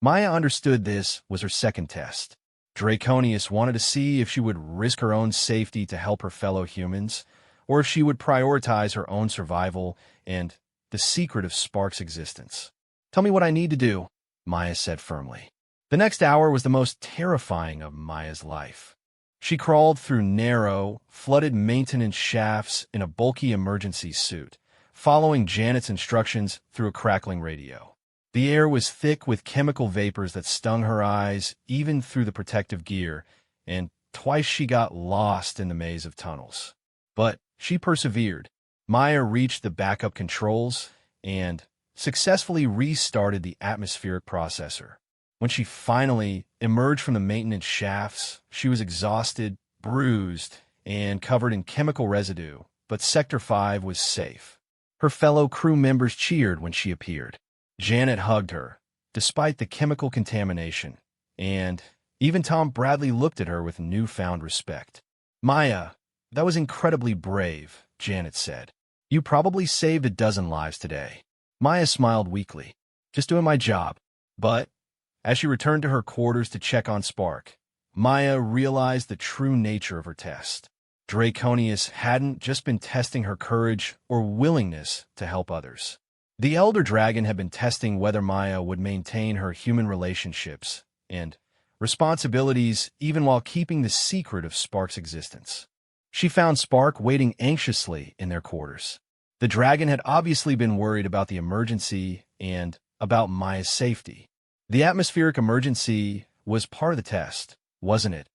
Maya understood this was her second test. Draconius wanted to see if she would risk her own safety to help her fellow humans, or if she would prioritize her own survival and the secret of Spark's existence. Tell me what I need to do, Maya said firmly. The next hour was the most terrifying of Maya's life. She crawled through narrow, flooded maintenance shafts in a bulky emergency suit, following Janet's instructions through a crackling radio. The air was thick with chemical vapors that stung her eyes even through the protective gear, and twice she got lost in the maze of tunnels. But she persevered. Maya reached the backup controls and successfully restarted the atmospheric processor. When she finally emerged from the maintenance shafts, she was exhausted, bruised, and covered in chemical residue, but Sector 5 was safe. Her fellow crew members cheered when she appeared. Janet hugged her, despite the chemical contamination, and even Tom Bradley looked at her with newfound respect. "Maya, that was incredibly brave," Janet said. "You probably saved a dozen lives today." Maya smiled weakly. "Just doing my job." But as she returned to her quarters to check on Spark, Maya realized the true nature of her test. Draconius hadn't just been testing her courage or willingness to help others. The Elder Dragon had been testing whether Maya would maintain her human relationships and responsibilities even while keeping the secret of Spark's existence. She found Spark waiting anxiously in their quarters. The dragon had obviously been worried about the emergency and about Maya's safety. The atmospheric emergency was part of the test, wasn't it?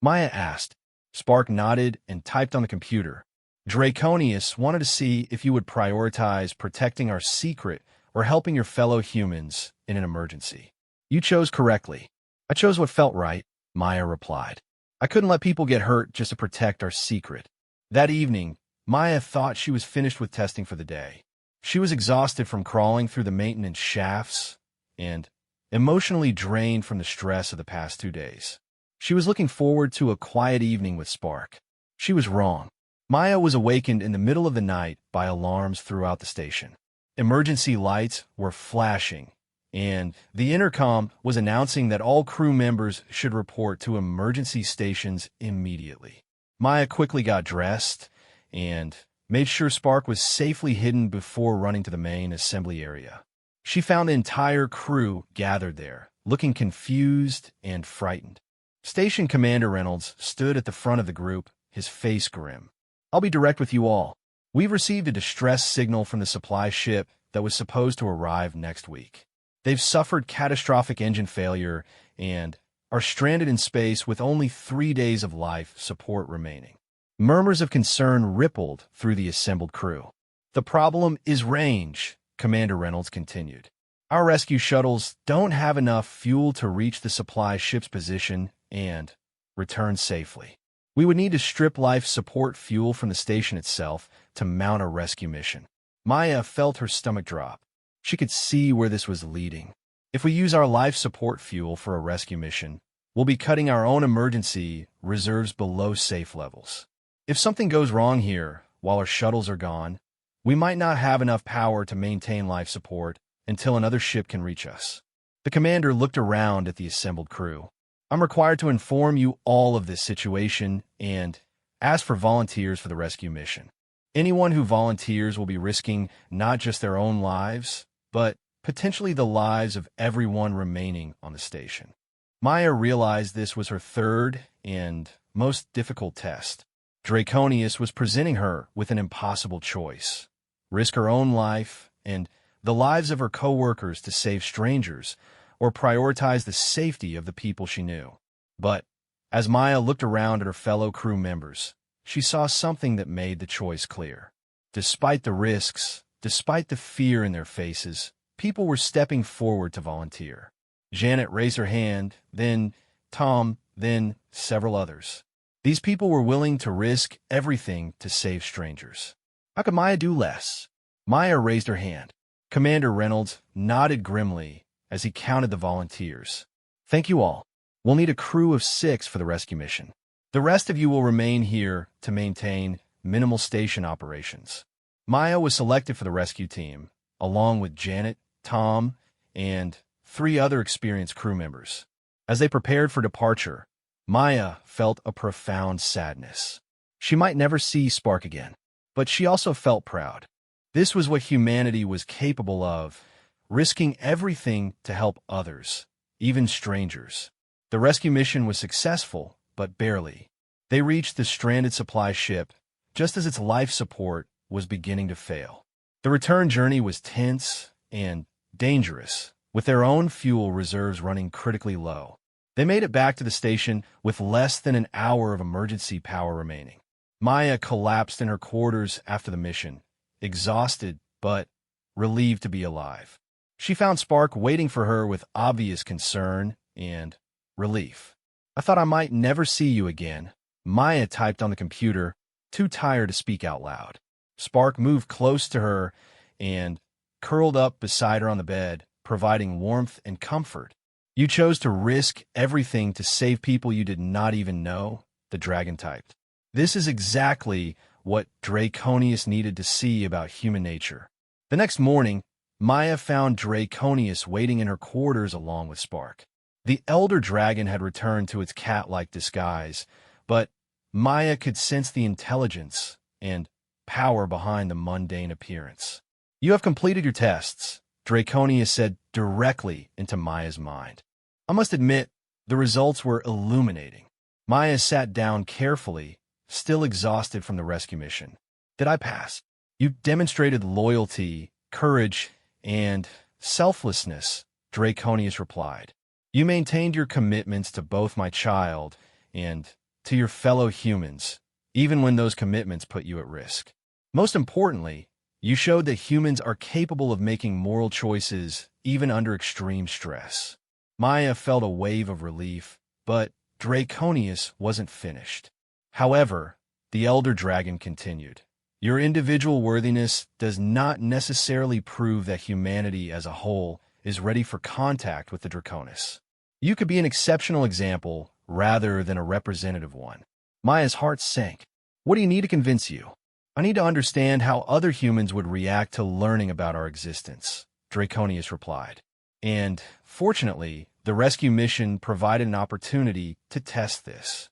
Maya asked. Spark nodded and typed on the computer. "Draconius wanted to see if you would prioritize protecting our secret or helping your fellow humans in an emergency. You chose correctly." "I chose what felt right," Maya replied. "I couldn't let people get hurt just to protect our secret." That evening, Maya thought she was finished with testing for the day. She was exhausted from crawling through the maintenance shafts and emotionally drained from the stress of the past 2 days. She was looking forward to a quiet evening with Spark. She was wrong. Maya was awakened in the middle of the night by alarms throughout the station. Emergency lights were flashing, and the intercom was announcing that all crew members should report to emergency stations immediately. Maya quickly got dressed and made sure Spark was safely hidden before running to the main assembly area. She found the entire crew gathered there, looking confused and frightened. Station Commander Reynolds stood at the front of the group, his face grim. "I'll be direct with you all. We've received a distress signal from the supply ship that was supposed to arrive next week. They've suffered catastrophic engine failure and are stranded in space with only 3 days of life support remaining." Murmurs of concern rippled through the assembled crew. "The problem is range," Commander Reynolds continued. "Our rescue shuttles don't have enough fuel to reach the supply ship's position and return safely. We would need to strip life support fuel from the station itself to mount a rescue mission." Maya felt her stomach drop. She could see where this was leading. If we use our life support fuel for a rescue mission, we'll be cutting our own emergency reserves below safe levels. If something goes wrong here while our shuttles are gone, we might not have enough power to maintain life support until another ship can reach us. The commander looked around at the assembled crew. "I'm required to inform you all of this situation and ask for volunteers for the rescue mission. Anyone who volunteers will be risking not just their own lives, but potentially the lives of everyone remaining on the station." Maya realized this was her third and most difficult test. Draconius was presenting her with an impossible choice: risk her own life and the lives of her co-workers to save strangers, or prioritize the safety of the people she knew. But as Maya looked around at her fellow crew members, she saw something that made the choice clear. Despite the risks, despite the fear in their faces, people were stepping forward to volunteer. Janet raised her hand, then Tom, then several others. These people were willing to risk everything to save strangers. How could Maya do less? Maya raised her hand. Commander Reynolds nodded grimly as he counted the volunteers. "Thank you all. We'll need a crew of 6 for the rescue mission. The rest of you will remain here to maintain minimal station operations." Maya was selected for the rescue team, along with Janet, Tom, and 3 other experienced crew members. As they prepared for departure, Maya felt a profound sadness. She might never see Spark again, but she also felt proud. This was what humanity was capable of, risking everything to help others, even strangers. The rescue mission was successful, but barely. They reached the stranded supply ship just as its life support was beginning to fail. The return journey was tense and dangerous, with their own fuel reserves running critically low. They made it back to the station with less than an hour of emergency power remaining. Maya collapsed in her quarters after the mission, exhausted but relieved to be alive. She found Spark waiting for her with obvious concern and relief. "I thought I might never see you again," Maya typed on the computer, too tired to speak out loud. Spark moved close to her and curled up beside her on the bed, providing warmth and comfort. "You chose to risk everything to save people you did not even know," the dragon typed. This is exactly what Draconius needed to see about human nature. The next morning, Maya found Draconius waiting in her quarters along with Spark. The elder dragon had returned to its cat-like disguise, but Maya could sense the intelligence and power behind the mundane appearance. "You have completed your tests," Draconius said directly into Maya's mind. "I must admit, the results were illuminating." Maya sat down carefully, still exhausted from the rescue mission. "Did I pass?" "You demonstrated loyalty, courage, and selflessness," Draconius replied. "You maintained your commitments to both my child and to your fellow humans, even when those commitments put you at risk. Most importantly, you showed that humans are capable of making moral choices even under extreme stress." Maya felt a wave of relief, but Draconius wasn't finished. However, the elder dragon continued. "Your individual worthiness does not necessarily prove that humanity as a whole is ready for contact with the Draconis. You could be an exceptional example rather than a representative one." Maya's heart sank. "What do you need to convince you?" "I need to understand how other humans would react to learning about our existence," Draconius replied. And, fortunately, the rescue mission provided an opportunity to test this.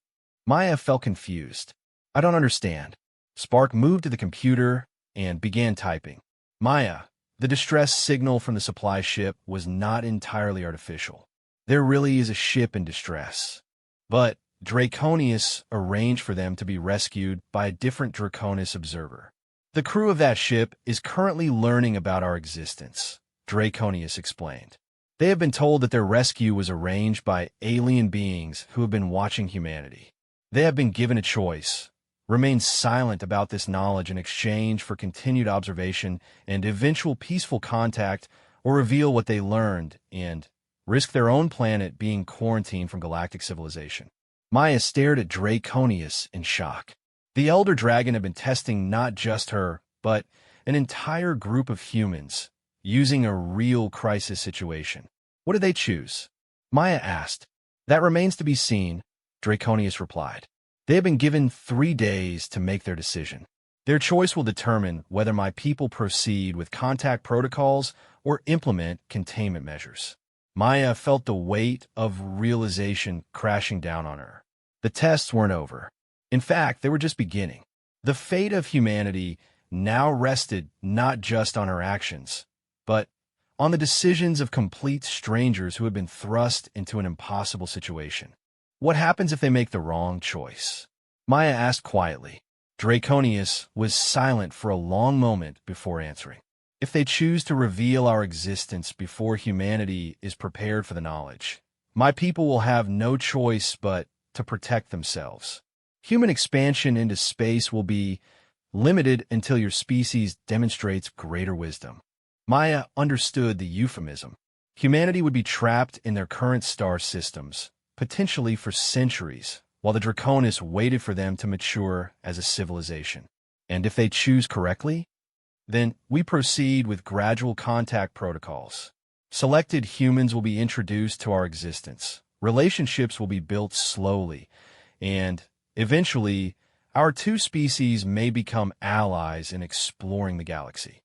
Maya felt confused. "I don't understand." Spark moved to the computer and began typing. "Maya, the distress signal from the supply ship was not entirely artificial. There really is a ship in distress. But Draconius arranged for them to be rescued by a different Draconis observer. The crew of that ship is currently learning about our existence," Draconius explained. "They have been told that their rescue was arranged by alien beings who have been watching humanity. They have been given a choice: remain silent about this knowledge in exchange for continued observation and eventual peaceful contact, or reveal what they learned and risk their own planet being quarantined from galactic civilization." Maya stared at Draconius in shock. The elder dragon had been testing not just her, but an entire group of humans, using a real crisis situation. "What did they choose?" Maya asked. "That remains to be seen," Draconius replied. "They have been given 3 days to make their decision. Their choice will determine whether my people proceed with contact protocols or implement containment measures." Maya felt the weight of realization crashing down on her. The tests weren't over. In fact, they were just beginning. The fate of humanity now rested not just on her actions, but on the decisions of complete strangers who had been thrust into an impossible situation. "What happens if they make the wrong choice?" Maya asked quietly. Draconius was silent for a long moment before answering. "If they choose to reveal our existence before humanity is prepared for the knowledge, my people will have no choice but to protect themselves. Human expansion into space will be limited until your species demonstrates greater wisdom." Maya understood the euphemism. Humanity would be trapped in their current star systems, potentially for centuries, while the Draconis waited for them to mature as a civilization. And if they choose correctly, then we proceed with gradual contact protocols. Selected humans will be introduced to our existence. Relationships will be built slowly, and eventually, our two species may become allies in exploring the galaxy.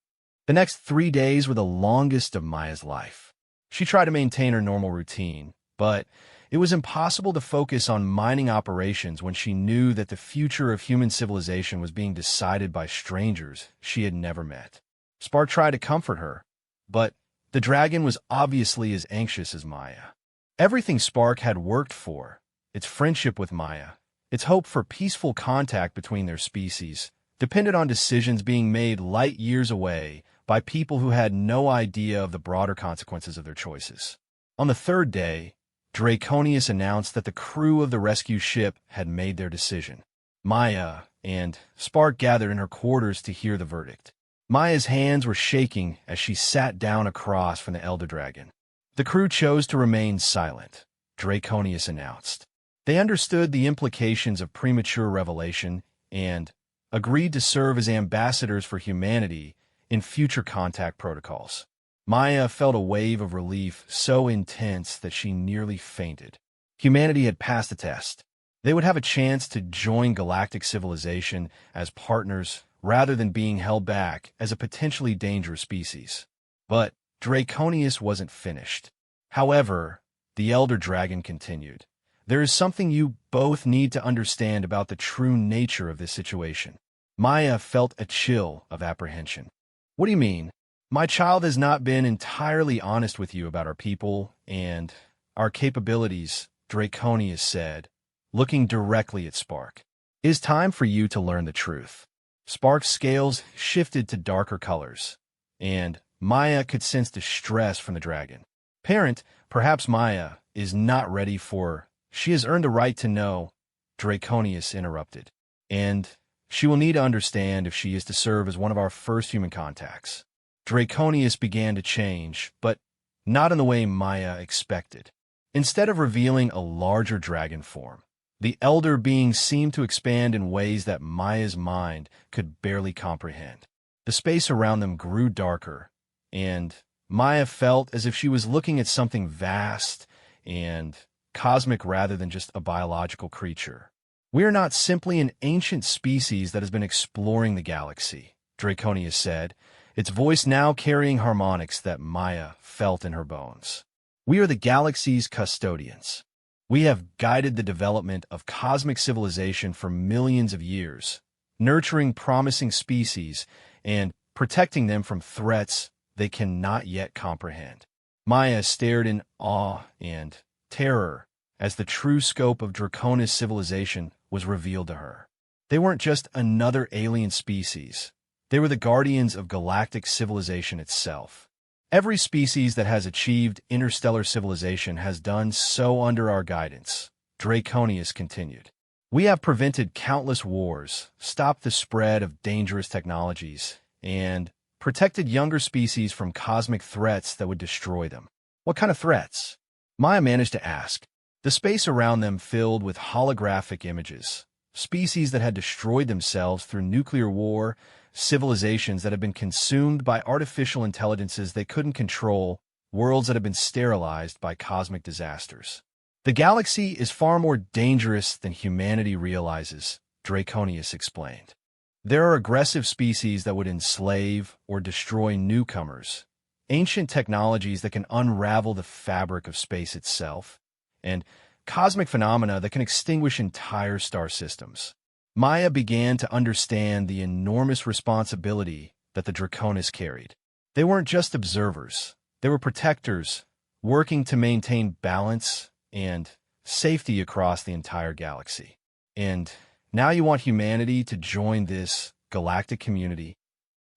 The next 3 days were the longest of Maya's life. She tried to maintain her normal routine, but it was impossible to focus on mining operations when she knew that the future of human civilization was being decided by strangers she had never met. Spark tried to comfort her, but the dragon was obviously as anxious as Maya. Everything Spark had worked for, its friendship with Maya, its hope for peaceful contact between their species, depended on decisions being made light years away by people who had no idea of the broader consequences of their choices. On the 3rd day, Draconius announced that the crew of the rescue ship had made their decision. Maya and Spark gathered in her quarters to hear the verdict. Maya's hands were shaking as she sat down across from the Elder Dragon. The crew chose to remain silent, Draconius announced. They understood the implications of premature revelation and agreed to serve as ambassadors for humanity in future contact protocols. Maya felt a wave of relief so intense that she nearly fainted. Humanity had passed the test. They would have a chance to join galactic civilization as partners rather than being held back as a potentially dangerous species. But Draconius wasn't finished. However, the Elder Dragon continued. There is something you both need to understand about the true nature of this situation. Maya felt a chill of apprehension. What do you mean? My child has not been entirely honest with you about our people and our capabilities, Draconius said, looking directly at Spark. It is time for you to learn the truth. Spark's scales shifted to darker colors, and Maya could sense distress from the dragon. Parent, perhaps Maya is not ready for... She has earned the right to know, Draconius interrupted. And she will need to understand if she is to serve as one of our first human contacts. Draconius began to change, but not in the way Maya expected. Instead of revealing a larger dragon form, the elder being seemed to expand in ways that Maya's mind could barely comprehend. The space around them grew darker, and Maya felt as if she was looking at something vast and cosmic rather than just a biological creature. We are not simply an ancient species that has been exploring the galaxy, Draconius said, its voice now carrying harmonics that Maya felt in her bones. We are the galaxy's custodians. We have guided the development of cosmic civilization for millions of years, nurturing promising species and protecting them from threats they cannot yet comprehend. Maya stared in awe and terror as the true scope of Draconis civilization was revealed to her. They weren't just another alien species. They were the guardians of galactic civilization itself. Every species that has achieved interstellar civilization has done so under our guidance, Draconius continued. We have prevented countless wars, stopped the spread of dangerous technologies, and protected younger species from cosmic threats that would destroy them. What kind of threats? Maya managed to ask, the space around them filled with holographic images, species that had destroyed themselves through nuclear war, civilizations that had been consumed by artificial intelligences they couldn't control, worlds that had been sterilized by cosmic disasters. The galaxy is far more dangerous than humanity realizes, Draconius explained. There are aggressive species that would enslave or destroy newcomers, ancient technologies that can unravel the fabric of space itself, and cosmic phenomena that can extinguish entire star systems. Maya began to understand the enormous responsibility that the Draconis carried. They weren't just observers. They were protectors, working to maintain balance and safety across the entire galaxy. And now you want humanity to join this galactic community?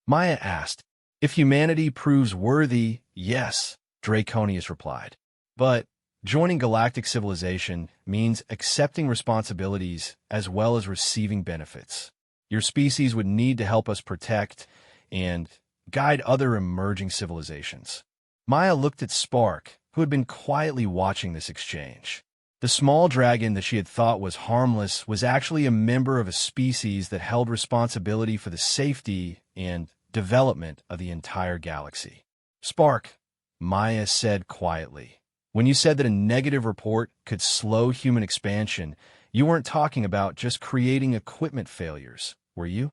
Maya asked. If humanity proves worthy, yes, Draconius replied. But joining galactic civilization means accepting responsibilities as well as receiving benefits. Your species would need to help us protect and guide other emerging civilizations. Maya looked at Spark, who had been quietly watching this exchange. The small dragon that she had thought was harmless was actually a member of a species that held responsibility for the safety and development of the entire galaxy. Spark, Maya said quietly. When you said that a negative report could slow human expansion, you weren't talking about just creating equipment failures, were you?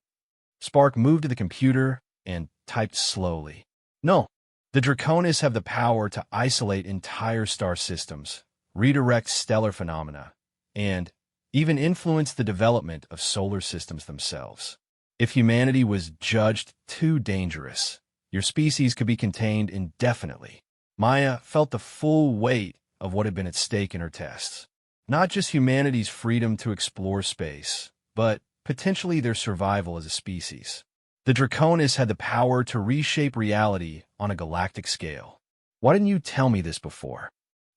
Spark moved to the computer and typed slowly. No, the Draconis have the power to isolate entire star systems, redirect stellar phenomena, and even influence the development of solar systems themselves. If humanity was judged too dangerous, your species could be contained indefinitely. Maya felt the full weight of what had been at stake in her tests. Not just humanity's freedom to explore space, but potentially their survival as a species. The Draconis had the power to reshape reality on a galactic scale. Why didn't you tell me this before?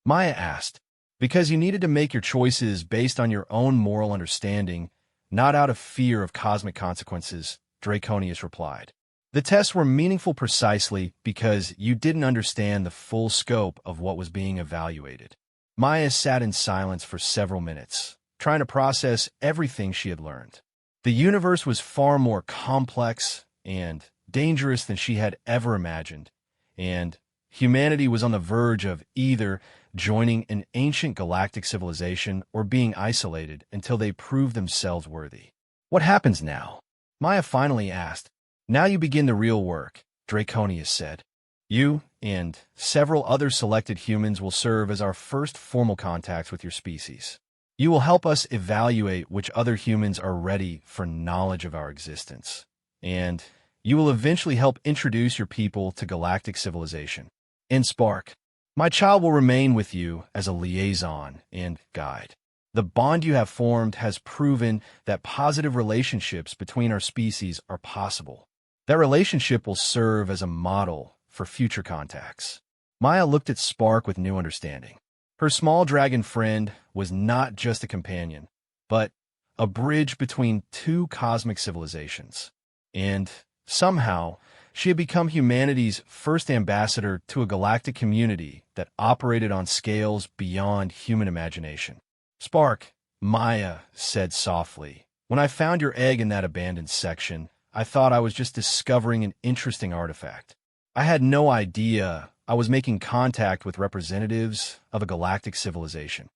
Maya asked. Because you needed to make your choices based on your own moral understanding, not out of fear of cosmic consequences, Draconius replied. The tests were meaningful precisely because you didn't understand the full scope of what was being evaluated. Maya sat in silence for several minutes, trying to process everything she had learned. The universe was far more complex and dangerous than she had ever imagined, and humanity was on the verge of either joining an ancient galactic civilization or being isolated until they proved themselves worthy. What happens now? Maya finally asked. Now you begin the real work, Draconius said. You and several other selected humans will serve as our first formal contacts with your species. You will help us evaluate which other humans are ready for knowledge of our existence, and you will eventually help introduce your people to galactic civilization. In Spark, my child will remain with you as a liaison and guide. The bond you have formed has proven that positive relationships between our species are possible. That relationship will serve as a model for future contacts. Maya looked at Spark with new understanding. Her small dragon friend was not just a companion, but a bridge between two cosmic civilizations. And somehow, she had become humanity's first ambassador to a galactic community that operated on scales beyond human imagination. Spark, Maya said softly, when I found your egg in that abandoned section, I thought I was just discovering an interesting artifact. I had no idea I was making contact with representatives of a galactic civilization.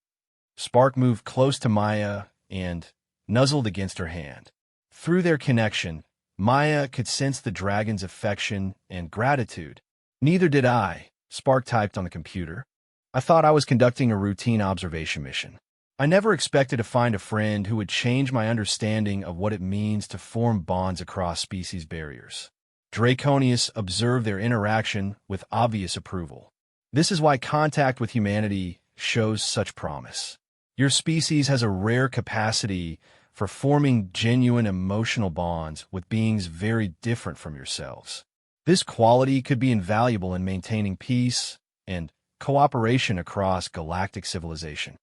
Spark moved close to Maya and nuzzled against her hand. Through their connection, Maya could sense the dragon's affection and gratitude. Neither did I, Spark typed on the computer. I thought I was conducting a routine observation mission. I never expected to find a friend who would change my understanding of what it means to form bonds across species barriers. Draconius observed their interaction with obvious approval. This is why contact with humanity shows such promise. Your species has a rare capacity for forming genuine emotional bonds with beings very different from yourselves. This quality could be invaluable in maintaining peace and cooperation across galactic civilization.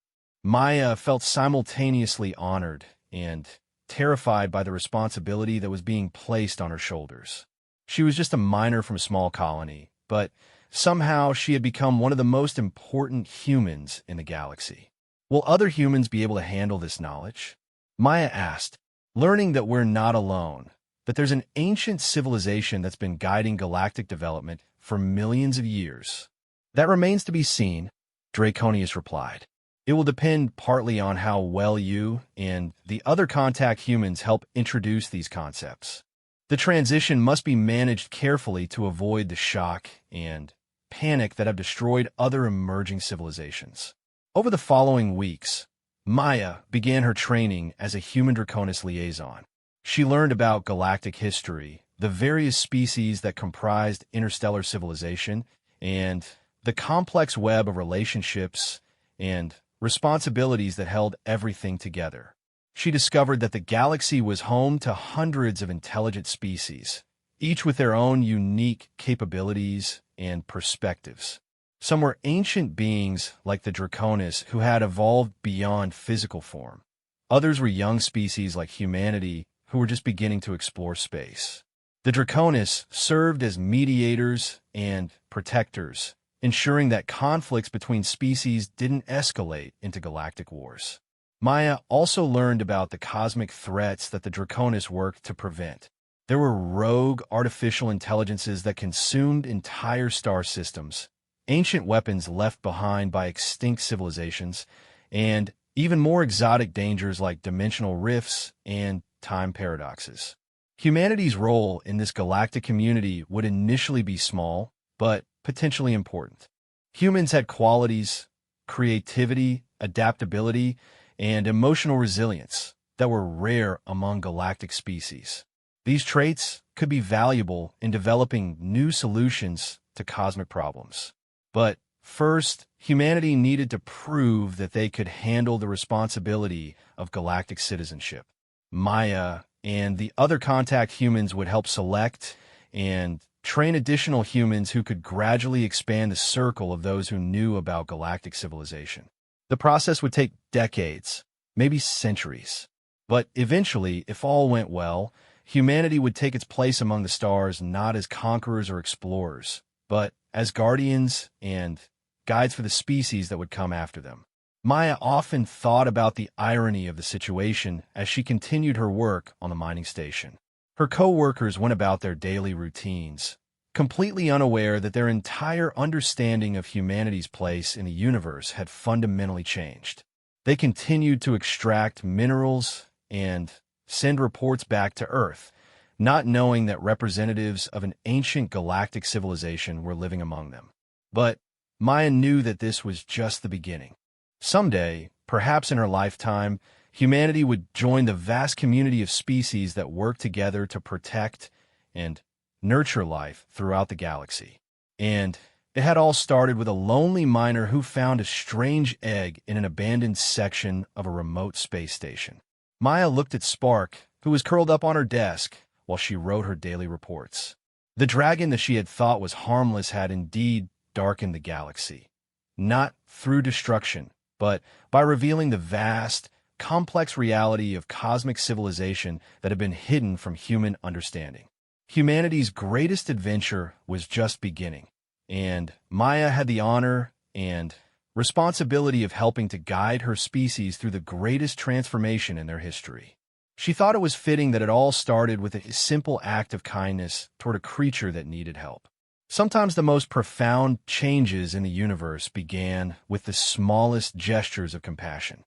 Maya felt simultaneously honored and terrified by the responsibility that was being placed on her shoulders. She was just a miner from a small colony, but somehow she had become one of the most important humans in the galaxy. Will other humans be able to handle this knowledge? Maya asked, learning that we're not alone, that there's an ancient civilization that's been guiding galactic development for millions of years. That remains to be seen, Draconius replied. It will depend partly on how well you and the other contact humans help introduce these concepts. The transition must be managed carefully to avoid the shock and panic that have destroyed other emerging civilizations. Over the following weeks, Maya began her training as a human Draconis liaison. She learned about galactic history, the various species that comprised interstellar civilization, and the complex web of relationships and responsibilities that held everything together. She discovered that the galaxy was home to hundreds of intelligent species, each with their own unique capabilities and perspectives. Some were ancient beings like the Draconis who had evolved beyond physical form. Others were young species like humanity who were just beginning to explore space. The Draconis served as mediators and protectors, ensuring that conflicts between species didn't escalate into galactic wars. Maya also learned about the cosmic threats that the Draconis worked to prevent. There were rogue artificial intelligences that consumed entire star systems, ancient weapons left behind by extinct civilizations, and even more exotic dangers like dimensional rifts and time paradoxes. Humanity's role in this galactic community would initially be small, but potentially important. Humans had qualities, creativity, adaptability, and emotional resilience that were rare among galactic species. These traits could be valuable in developing new solutions to cosmic problems. But first, humanity needed to prove that they could handle the responsibility of galactic citizenship. Maya and the other contact humans would help select and train additional humans who could gradually expand the circle of those who knew about galactic civilization. The process would take decades, maybe centuries. But eventually, if all went well, humanity would take its place among the stars not as conquerors or explorers, but as guardians and guides for the species that would come after them. Maya often thought about the irony of the situation as she continued her work on the mining station. Her co-workers went about their daily routines, completely unaware that their entire understanding of humanity's place in the universe had fundamentally changed. They continued to extract minerals and send reports back to Earth, not knowing that representatives of an ancient galactic civilization were living among them. But Maya knew that this was just the beginning. Someday, perhaps in her lifetime, humanity would join the vast community of species that work together to protect and nurture life throughout the galaxy. And it had all started with a lonely miner who found a strange egg in an abandoned section of a remote space station. Maya looked at Spark, who was curled up on her desk while she wrote her daily reports. The dragon that she had thought was harmless had indeed darkened the galaxy, not through destruction, but by revealing the vast, complex reality of cosmic civilization that had been hidden from human understanding. Humanity's greatest adventure was just beginning, and Maya had the honor and responsibility of helping to guide her species through the greatest transformation in their history. She thought it was fitting that it all started with a simple act of kindness toward a creature that needed help. Sometimes the most profound changes in the universe began with the smallest gestures of compassion.